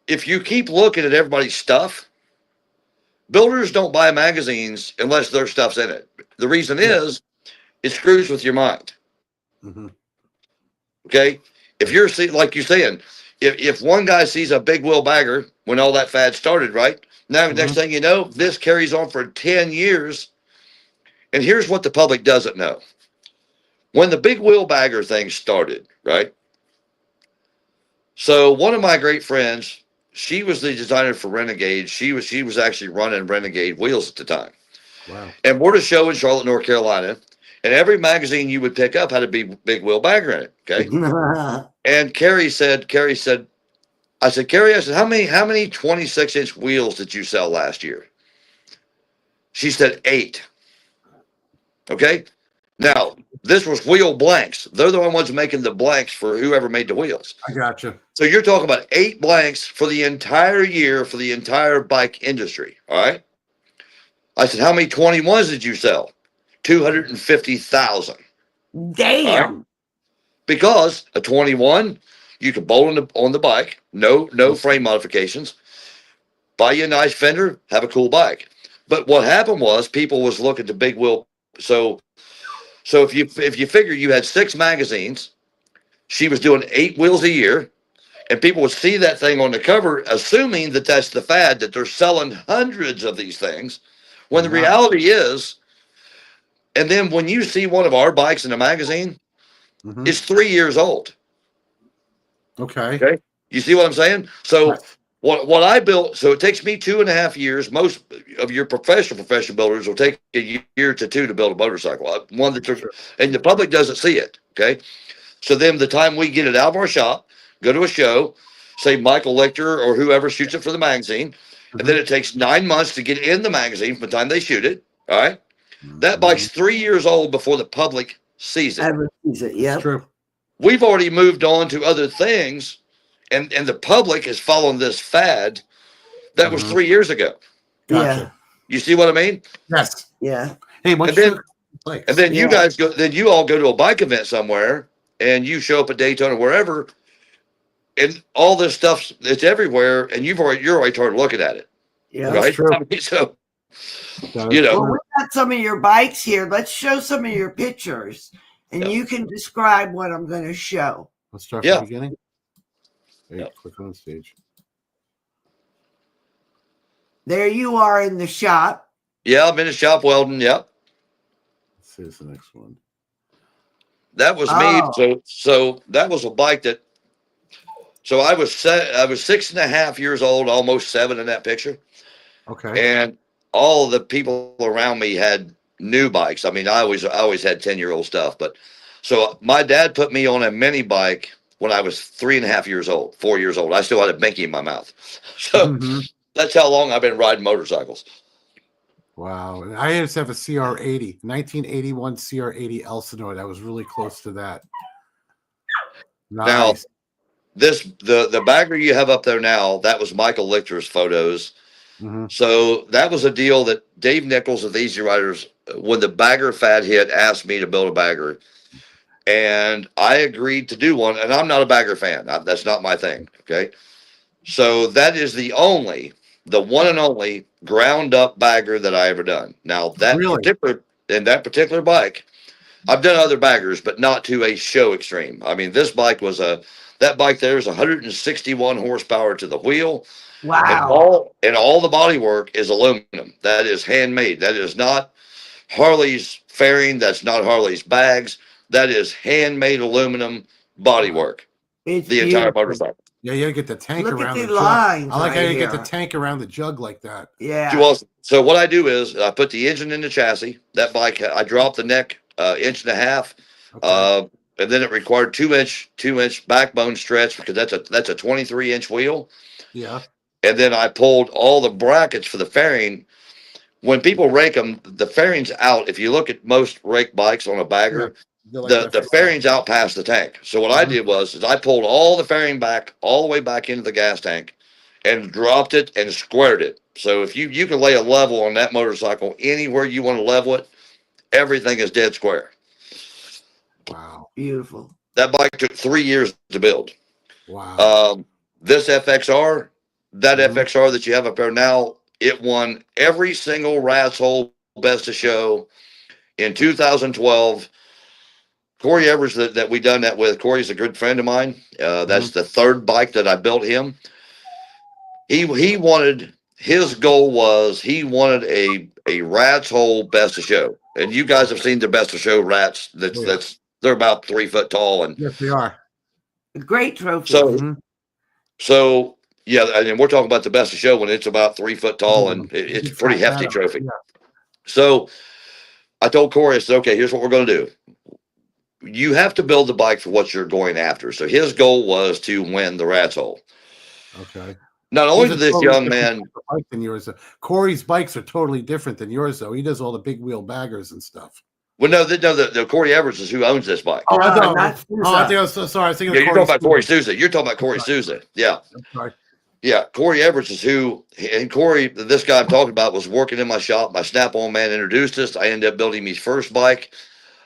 if you keep looking at everybody's stuff. Builders don't buy magazines unless their stuff's in it. The reason is it screws with your mind. Mm-hmm. Okay. If you're like you're saying, if one guy sees a big wheel bagger when all that fad started, right? Now, next thing you know, this carries on for 10 years. And here's what the public doesn't know. When the big wheel bagger thing started, right? So one of my great friends, she was the designer for Renegade. She was actually running Renegade wheels at the time. Wow. And we're at a show in Charlotte, North Carolina, and every magazine you would pick up had a big wheel bagger in it. Okay. And Carrie said, I said, Carrie, how many 26-inch wheels did you sell last year? She said 8. Okay. Now, This was wheel blanks. They're the ones making the blanks for whoever made the wheels. I got you. So you're talking about 8 blanks for the entire year for the entire bike industry. All right. I said, how many 21s did you sell? 250,000. Damn. Because a 21, you could bolt on the bike, no frame modifications, buy you a nice fender, have a cool bike. But what happened was people was looking to big wheel. So if you figure you had 6 magazines, she was doing 8 wheels a year, and people would see that thing on the cover, assuming that that's the fad, that they're selling hundreds of these things, when the reality is, and then when you see one of our bikes in a magazine, it's 3 years old. Okay. You see what I'm saying? So what I built, so it takes me 2.5 years. Most of your professional builders will take a year to 2 to build a motorcycle. One that took, and the public doesn't see it. Okay. So then the time we get it out of our shop, go to a show, say Michael Lichter or whoever shoots it for the magazine, and then it takes 9 months to get in the magazine from the time they shoot it. All right. That bike's 3 years old before the public sees it. Yeah. True. We've already moved on to other things, and the public is following this fad that was 3 years ago. Gotcha. You see what I mean? Yes. Yeah. Hey, And then you guys go. Then you all go to a bike event somewhere, and you show up at Daytona, wherever, and all this stuff, it's everywhere, and you're already started looking at it. Yeah. Right. true. I mean, so Well, we got some of your bikes here. Let's show some of your pictures, and you can describe what I'm going to show. Let's start from the beginning. Hey, click on the stage. There you are in the shop. Yeah, I'm in the shop welding. Yep. Let's see, this the next one. That was me. So that was a bike that. So I was 6.5 years old, almost 7 in that picture. Okay. And all the people around me had new bikes. I mean, I always had 10-year-old stuff. But so my dad put me on a mini bike when I was 3.5 years old, 4 years old. I still had a binky in my mouth. So that's how long I've been riding motorcycles. Wow. And I used to have a CR80, 1981 CR80 Elsinore. I was really close to that. Nice. Now, the bagger you have up there now, that was Michael Lichter's photos. So that was a deal that Dave Nichols of the Easy Riders, when the bagger fad hit, asked me to build a bagger. And I agreed to do one. And I'm not a bagger fan. That's not my thing. Okay. So that is the one and only ground up bagger that I ever done. Now that particular bike, I've done other baggers, but not to a show extreme. I mean, this bike was that bike there is 161 horsepower to the wheel. Wow. And all the body work is aluminum. That is handmade. That is not Harley's fairing. That's not Harley's bags. That is handmade aluminum body work. It's the beautiful. entire motorcycle. Yeah, you gotta get the tank Look around at the the jug. lines I like how right you get the here. tank around the jug like that. Yeah. So what I do is I put the engine in the chassis. That bike, I drop the neck 1.5 inches. And then it required 2-inch backbone stretch because that's a 23-inch wheel. Yeah. And then I pulled all the brackets for the fairing. When people rake them, the fairing's out. If you look at most rake bikes on a bagger, the fairing's out past the tank. So what I did was I pulled all the fairing back all the way back into the gas tank and dropped it and squared it. So if you can lay a level on that motorcycle anywhere you want to level it, everything is dead square. Wow. Beautiful. That bike took 3 years to build. Wow. This FXR, that FXR that you have up there now, it won every single Rat's Hole Best of Show in 2012. Corey Evers that we done that with. Corey's a good friend of mine. That's the third bike that I built him. He wanted, his goal was he wanted a Rat's Hole Best of Show. And you guys have seen the Best of Show rats. They're about 3 foot tall. And yes, they are. A great trophy. So yeah, and we're talking about the Best of Show when it's about 3 foot tall and it's a pretty hefty trophy. Yeah. So I told Corey, I said, okay, here's what we're going to do. You have to build the bike for what you're going after. So his goal was to win the Rat's Hole. Okay. Not only did this young man, bike than yours. Corey's bikes are totally different than yours, though. He does all the big wheel baggers and stuff. Well, no, the Corey Everts is who owns this bike. Oh, I thought. not I think I was so sorry. I was thinking. Yeah, of you're talking about Corey Souza. Souza. You're talking about Corey Souza. Yeah. I'm sorry. Yeah, Corey Everts is who, and Corey, this guy I'm talking about, was working in my shop. My Snap-on man introduced us. I ended up building him his first bike.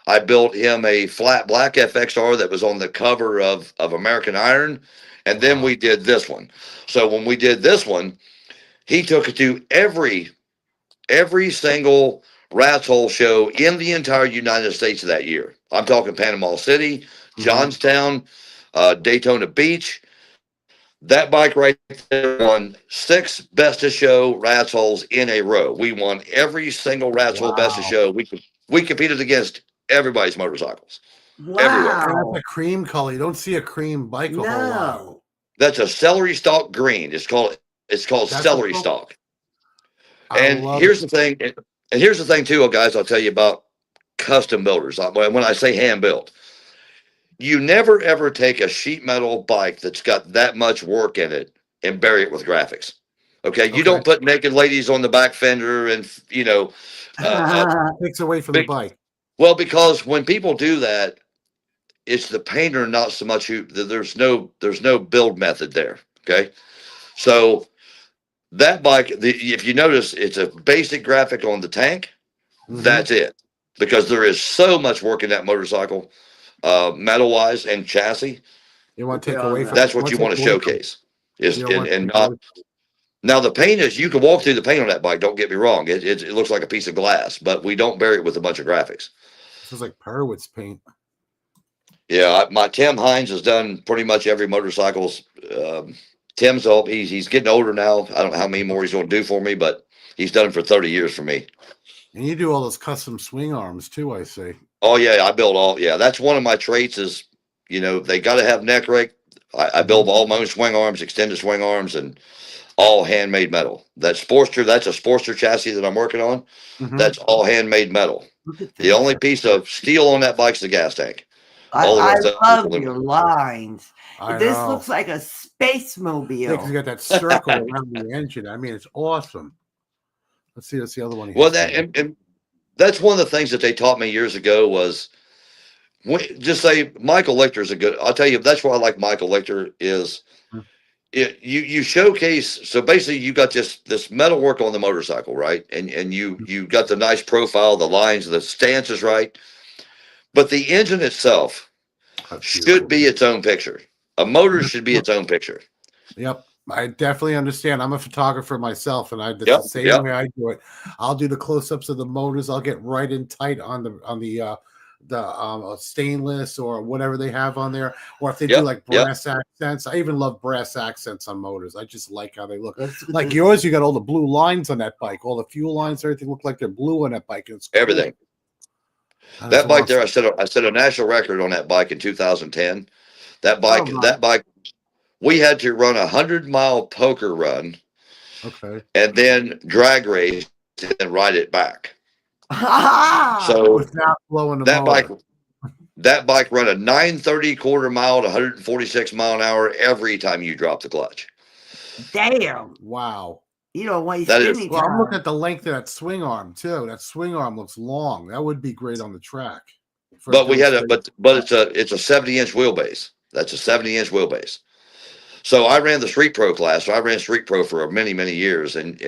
I built him a flat black FXR that was on the cover of American Iron, and then we did this one. So when we did this one, he took it to every single Rat's Hole show in the entire United States of that year. I'm talking Panama City, Johnstown, Daytona Beach. That bike right there won 6 Best of Show Rat's Holes in a row. We won every single Rat's Hole Best of Show. We competed against everybody's motorcycles. Everywhere. And Wow. that's a cream color. You don't see a cream bike a whole lot. No. That's a celery stalk green. It's called That's celery a- stalk. I And love here's it. the thing. And here's the thing too, guys. I'll tell you about custom builders. When I say hand built, you never ever take a sheet metal bike that's got that much work in it and bury it with graphics. Okay, you don't put naked ladies on the back fender and Takes away from the big- bike. well, because when people do that, it's the painter, not so much who. There's no build method there. Okay, so that bike, if you notice, it's a basic graphic on the tank. Mhm. That's it, because there is so much work in that motorcycle, metal wise and chassis. You want to take away from. That's what you want to take away from- showcase. Is you don't want to and take not away- now the paint is, you can walk through the paint on that bike. Don't get me wrong. It looks like a piece of glass, but we don't bury it with a bunch of graphics. This is like Perwitz paint. Yeah, my Tim Hines has done pretty much every motorcycles. Tim's up. He's getting older now. I don't know how many more he's going to do for me, but he's done it for 30 years for me. And you do all those custom swing arms too, I see. Oh yeah, I build all. Yeah, that's one of my traits. Is they got to have neck rake. I build all my own swing arms, extended swing arms, and all handmade metal. That's a Sportster chassis that I'm working on. Mhm. That's all handmade metal. Look at The this. only piece of steel on that bike's the gas tank. all the I rest of it is love aluminum. your lines. I This know. looks like a space mobile. Yeah, 'cause you got that circle around the engine. I mean, it's awesome. Let's see. That's the other one. he Well, has that there. and that's one of the things that they taught me years ago was just say Michael Lichter is a good. I'll tell you, that's why I like Michael Lichter is you showcase. So basically, you got this metal work on the motorcycle, right? And you got the nice profile, the lines, the stance is right, but the engine itself That's should beautiful. be its own picture. A motor should be its own picture. Yep. I definitely understand. I'm a photographer myself, and that's Yep, the same yep. way I do it. I'll do the close-ups of the motors. I'll get right in tight on the stainless or whatever they have on there, or if they do Yep, like yep. brass accents. I even love brass accents on motors. I just like how they look. Let's look at Like this. yours, you got all the blue lines on that bike, all the fuel lines, everything look like they're blue on that bike. It's cool. Everything. That's That bike there, awesome. I set a national record on that bike in 2010. That bike, Oh, my. we had to run 100-mile poker run Okay. and then drag race and ride it back. Ah! So Without blowing the that motor. bike run a 930 quarter mile to 146 mile an hour every time you drop the clutch. Damn. Wow. You don't waste That is- any Well, I'm time. looking at the length of that swing arm too. That swing arm looks long. That would be great on the track. for But we had demonstration. but it's a 70-inch wheelbase. That's a 70-inch wheelbase. So I ran the Street Pro class. So I ran Street Pro for many, many years, and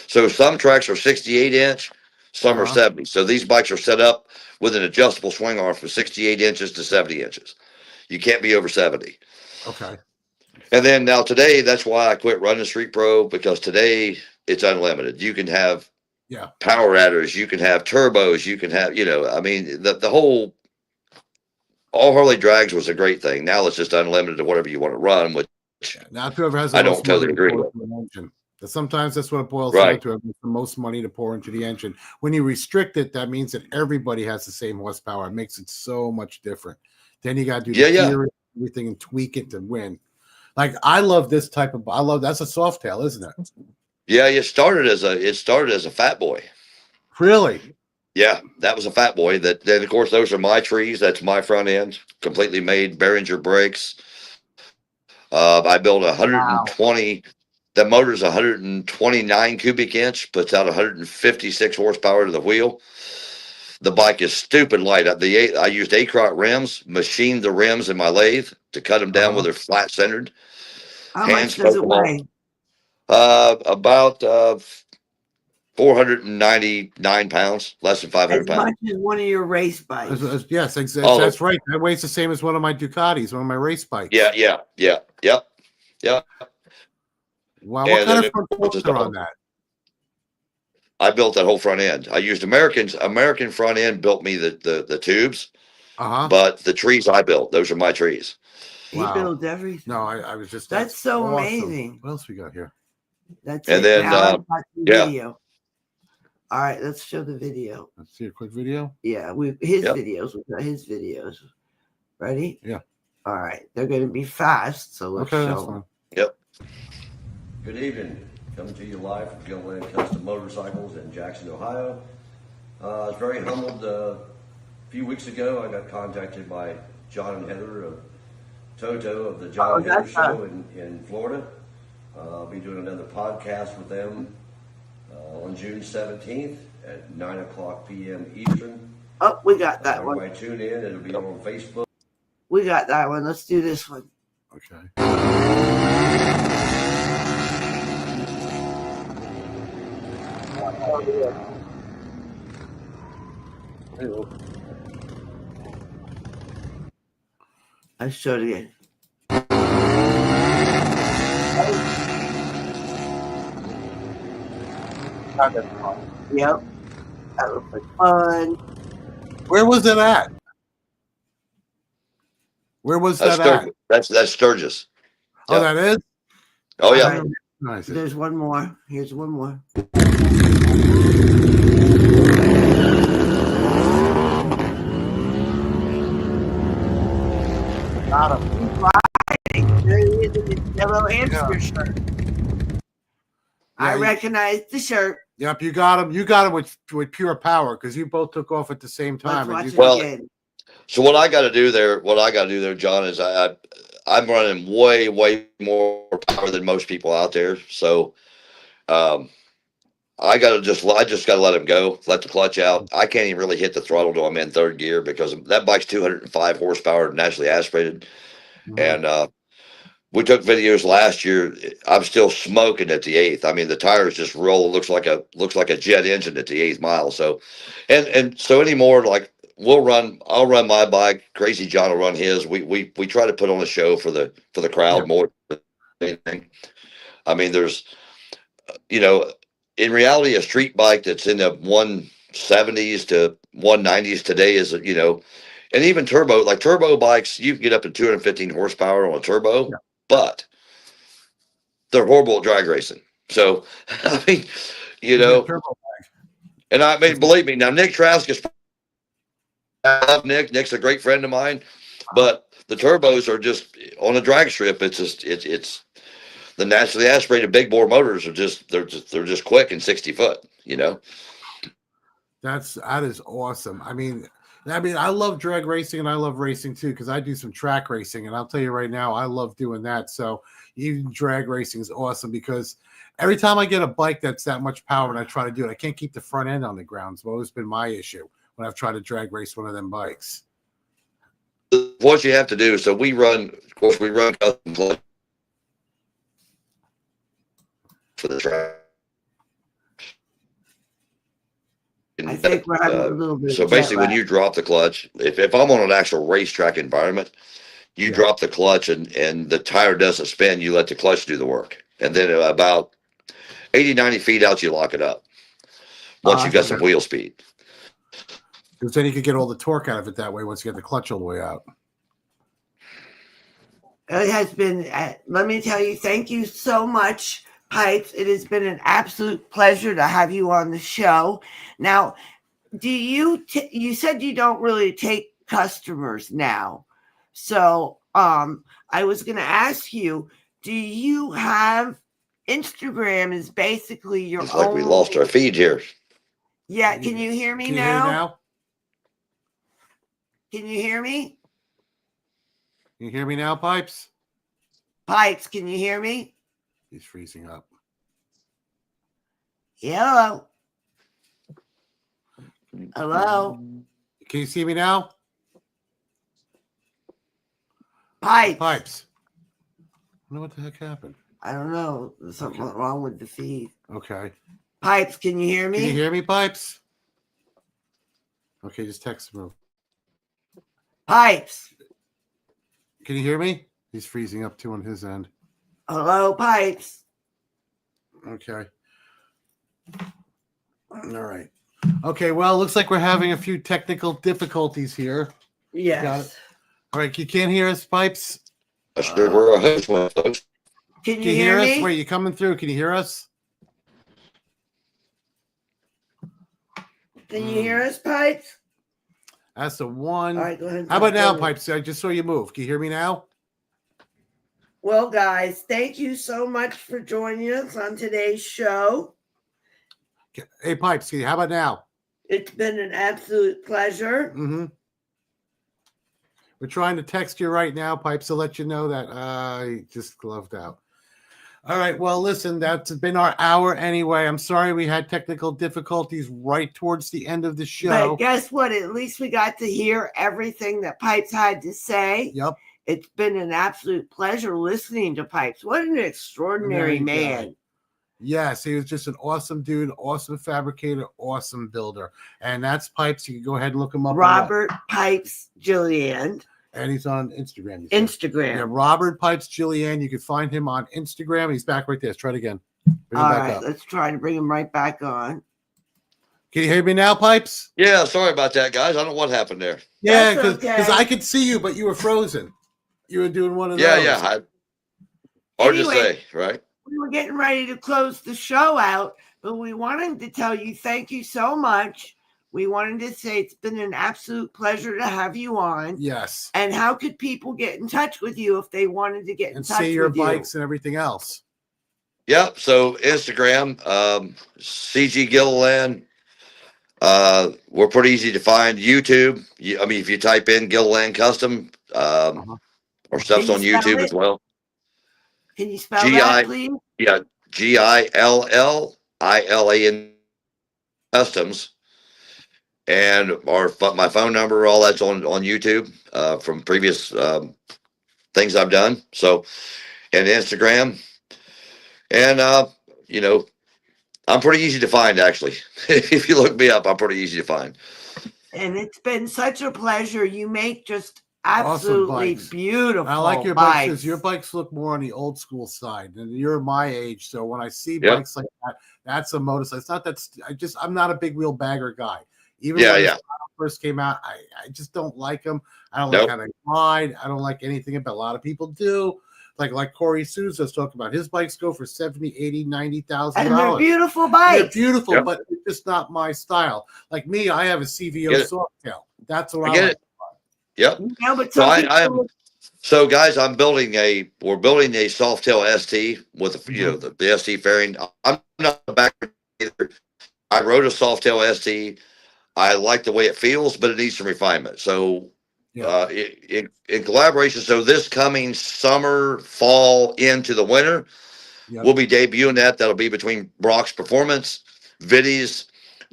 so some tracks are 68-inch, some are Uh-huh. 70. So these bikes are set up with an adjustable swing arm from 68 inches to 70 inches. You can't be over 70. Okay. And then now today, that's why I quit running Street Pro, because today it's unlimited. You can have Yeah. power adders, you can have turbos, you can have, I mean, the whole all Harley drags was a great thing. Now it's just unlimited to whatever you want to run, which Now, whoever has the I most don't totally money to agree pour with. into an engine. But sometimes that's what it boils Right. down to. It's the most money to pour into the engine. When you restrict it, that means that everybody has the same horsepower. It makes it so much different. Then you got to do the Yeah. gear, everything, and tweak it to win. Like I love this type of. That's a soft tail, isn't it? yeah, it started as a Fat Boy. Really? Yeah, that was a Fat Boy. Then of course those are my trees. That's my front end, completely made Behringer brakes. I built 120. The motor's 129 cubic inch, puts out 156 horsepower to the wheel. the bike is stupid light. I used Acrot rims, machined the rims in my lathe to cut them down where they're flat centered. How Hand much does spoke it them all. weigh? About 499 pounds, less than 500 As pounds. much as one of your race bikes. Yes, Oh. that's right. That weighs the same as one of my Ducatis, one of my race bikes. Yeah. Wow, what And kind then of front it- forks are on that? I built that whole front end. I used American front end built me the tubes, but the trees I built, those are my trees. He Wow. builds everything. No, I was just. That's so awesome. amazing. What else we got here? That's And it. then, Now I've got the yeah. video. All right, let's show the video. Let's see a quick video. Yeah, his Yep. videos. We got his videos. Ready? Yeah. All right, they're going to be fast, so let's Okay, that's show them. fine. Yep. Good evening. Coming to you live from Gilland Custom Motorcycles in Jackson, Ohio. I was very humbled. A few weeks ago, I got contacted by John and Heather of Toto of the John and Heather that's Show in Florida. I'll be doing another podcast with them on June 17th at 9 o'clock p.m. Eastern. Oh, we got that one. Everybody tune in. It'll be on Facebook. We got that one. Let's do this one. Okay. Let's show it again. Yep. That looks like fun. Where was it at? Where was That's that at? That's Sturgis. Oh, that is. Oh yeah. All right, Nice. there's one more. Here's one more. Got him. He's riding. There he is in his yellow hamster shirt. I Yeah, recognize the shirt. Yep, you got him. You got him with pure power because you both took off at the same Let's time. watch and it you, Well, again. So what I got to do there, John, is I'm running way more power than most people out there. So, I just got to let him go, let the clutch out. I can't even really hit the throttle till I'm in third gear because that bike's 205 horsepower, naturally aspirated. And we took videos last year. I'm still smoking at the 8th. I mean, the tires just roll. It looks like a jet engine at the 8th mile. So, and so anymore, like I'll run my bike. Crazy John will run his. We try to put on a show for the crowd more than anything. I mean, there's, in reality, a street bike that's in the 170s to 190s today is, and even turbo bikes, you can get up to 215 horsepower on a turbo, but they're horrible at drag racing. So, I mean, and I mean, believe me, now Nick Trask is, I love Nick. Nick's a great friend of mine, but the turbos are just on a drag strip. It's the naturally aspirated big bore motors are they're just quick and 60 foot, that is awesome. I mean, I love drag racing and I love racing too because I do some track racing, and I'll tell you right now, I love doing that. So even drag racing is awesome because every time I get a bike that's that much power and I try to do it, I can't keep the front end on the ground. It's always been my issue when I've tried to drag race one of them bikes. What you have to do, so we run custom clutch for the track. I think we're having a little bit. So of basically, jet when lag. you drop the clutch, if I'm on an actual racetrack environment, you drop the clutch and the tire doesn't spin, you let the clutch do the work. And then about 80, 90 feet out, you lock it up. Once you've got some wheel speed. Because then you could get all the torque out of it that way once you get the clutch all the way out. It has been, let me tell you, thank you so much, Pipes. It has been an absolute pleasure to have you on the show. Now, do you said you don't really take customers now. So I was going to ask you, do you have Instagram is basically your It's own? like we lost our feed here. Yeah, can you hear me Can you now? hear now? Can you hear me? Can you hear me now, Pipes? Pipes, can you hear me? He's freezing up. Hello. Hello? Can you see me now? Pipes. Pipes. I wonder what the heck happened. I don't know. There's something wrong with the feed. Okay. Pipes, can you hear me? Can you hear me, Pipes? Okay, just text him. Pipes. Can you hear me? He's freezing up too on his end. Hello, Pipes. Okay. All right. Okay, well, looks like we're having a few technical difficulties here. Got Yes. it. All right, you can't hear us, Pipes? That's where our host went, folks. Can Can you you hear us? me? Wait, you coming through? Can you hear us? Can you hear us, Pipes? That's the one. All right, go ahead. How about now, Pipes? I just saw you move. Can you hear me now? Well, guys, thank you so much for joining us on today's show. Hey, Pipes, how about now? It's been an absolute pleasure. Mm-hmm. We're trying to text you right now, Pipes, to let you know that I just gloved out. All right. Well, listen, that's been our hour anyway. I'm sorry we had technical difficulties right towards the end of the show. But guess what? At least we got to hear everything that Pipes had to say. Yep. It's been an absolute pleasure listening to Pipes. What an extraordinary Very good. man. Yes, he was just an awesome dude, awesome fabricator, awesome builder. And that's Pipes. You can go ahead and look him up. Robert Pipes Gillian. And he's on Instagram. Yeah, Instagram. Robert Pipes Gillian. You can find him on Instagram. He's back right there. Let's try it again. Bring him All back right, up. let's try to bring him right back on. Can you hear me now, Pipes? Yeah, sorry about that, guys. I don't know what happened there. Yeah, That's because okay. I could see you, but you were frozen. You were doing one of Yeah, those. yeah. Hard Anyway. to say, right? We were getting ready to close the show out, but we wanted to tell you thank you so much. We wanted to say it's been an absolute pleasure to have you on. Yes. And how could people get in touch with you if they wanted to get in And touch see your with you? bikes and everything else. Yep. So Instagram, CG Gilliland. We're pretty easy to find. YouTube. I mean, if you type in Gilliland Custom, our stuff's Can on you spell YouTube it? as well. Can you spell G.I. that, please? Yeah, GILLILAN Customs. And my phone number, all that's on YouTube from previous things I've done. So, and Instagram, and you know, I'm pretty easy to find actually. If you look me up, I'm pretty easy to find. And it's been such a pleasure. You make just Awesome absolutely bikes. beautiful I like your bikes. bikes because your bikes look more on the old school side, and you're my age. So when I see Yep. bikes like that, that's a motorcycle. It's not that I'm not a big wheel bagger guy. Even Yeah, when the yeah. Style first came out, I just don't like them. I don't Nope. like how they ride. I don't like anything about. A lot of people do. Like Corey Souza's talking about, his bikes go for $70,000, $80,000, $90,000. And they're beautiful They're bikes. beautiful, Yep. but it's just not my style. Like me, I have a CVO Get it. Softail. That's what I I get like. it. Yep. No, but So some I'm so guys, we're building a Softail ST with the ST fairing. I'm not a backer either. I rode a Softail ST. I like the way it feels, but it needs some refinement. So Yeah. in collaboration, so this coming summer, fall into the winter, Yep. we'll be debuting that. That'll be between Brock's Performance, Viddy's,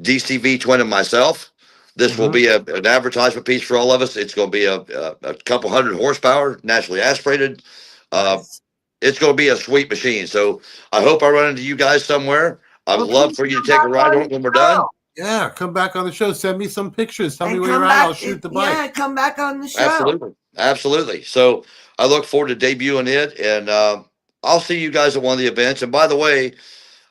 DCV Twin, and myself. This will be an advertisement piece for all of us. It's going to be a couple hundred horsepower, naturally aspirated. It's going to be a sweet machine. So I hope I run into you guys somewhere. I'd Well, love please for you to come take a back ride on on it when we're done. Yeah, come back on the show. Send me some pictures. Tell me And where you're come at. back- I'll shoot the bike. Yeah, come back on the show. Absolutely. Absolutely. So I look forward to debuting it, and I'll see you guys at one of the events. And by the way,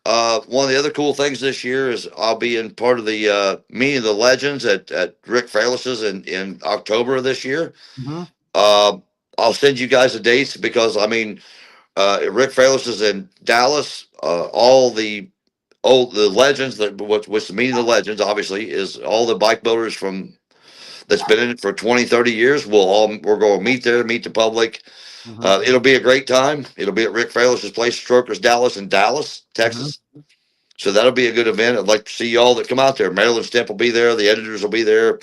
one of the other cool things this year is I'll be in part of the meeting of the legends at Rick Faylis's in October of this year. Mhm. I'll send you guys the dates because I mean, Rick Faylis is in Dallas. All the legends what's the meeting of the legends obviously is all the bike builders that's been in it for 20, 30 years. We're going to meet there, meet the public. It'll be a great time. It'll be at Rick Faylis's place, Strokers Dallas in Dallas, Texas. So that'll be a good event. I'd like to see y'all that come out there. Marilyn Stemp will be there. The editors will be there.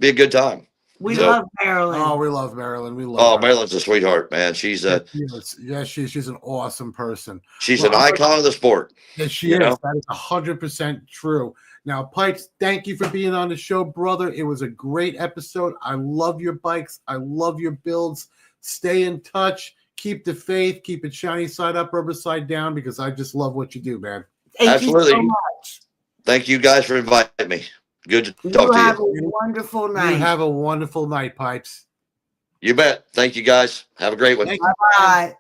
Be a good time. We So- love Marilyn. Oh, we love Marilyn. We love Oh, her. Marilyn's a sweetheart, man. She's She's an awesome person. she's Well, an icon of the sport. Yes, she You is. know? That is 100% true. Now, Pipes, thank you for being on the show, brother. It was a great episode. I love your bikes. I love your builds. Stay in touch. Keep the faith. Keep it shiny side up, rubber side down, because I just love what you do, man. Thank you so Absolutely. much. Thank you guys for inviting me. Good to You talk to have you. a wonderful You night. have a wonderful night, Pipes. You bet. Thank you guys. Have a great one. Thank you. Bye.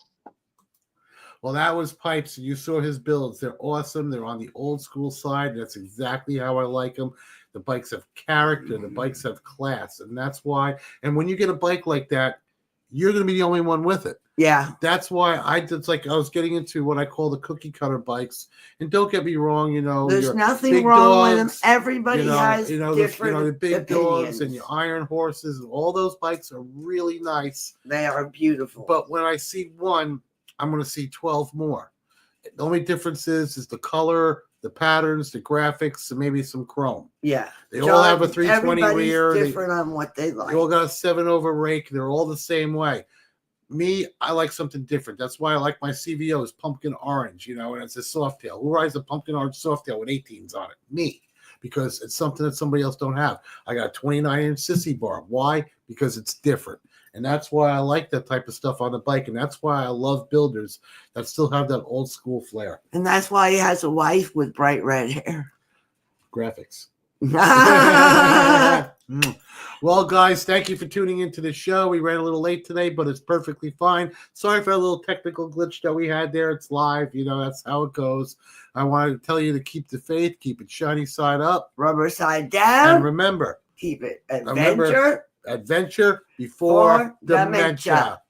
Well, that was Pipes. You saw his builds. They're awesome. They're on the old school side. That's exactly how I like them. The bikes have character. The bikes have class. And that's why. And when you get a bike like that, you're going to be the only one with it. Yeah. That's why I was getting into what I call the cookie cutter bikes. And don't get me wrong, There's your nothing big wrong with dogs, them. Everybody has different the big opinions. dogs and your iron horses, and all those bikes are really nice. They are beautiful. But when I see one, I'm going to see 12 more. The only difference is the color, the patterns, the graphics, and maybe some chrome. yeah. They all have a John, 320 everybody's rear. different on what they like. They all got a 7-over rake. They're all the same way. Me, I like something different. That's why I like my CVOs, pumpkin orange, and it's a Softail. Who rides a pumpkin orange Softail with 18s on it? Me, because it's something that somebody else don't have. I got a 29-inch sissy bar. Why? Because it's different. And that's why I like that type of stuff on the bike. And that's why I love builders that still have that old school flair. And that's why he has a wife with bright red hair. Graphics. That's Well, guys, thank you for tuning into the show. We ran a little late today, but it's perfectly fine. Sorry for a little technical glitch that we had there. It's live. That's how it goes. I wanted to tell you to keep the faith, keep it shiny side up. Rubber side And down. remember, Keep it remember- adventure. adventure before For dementia. dementia.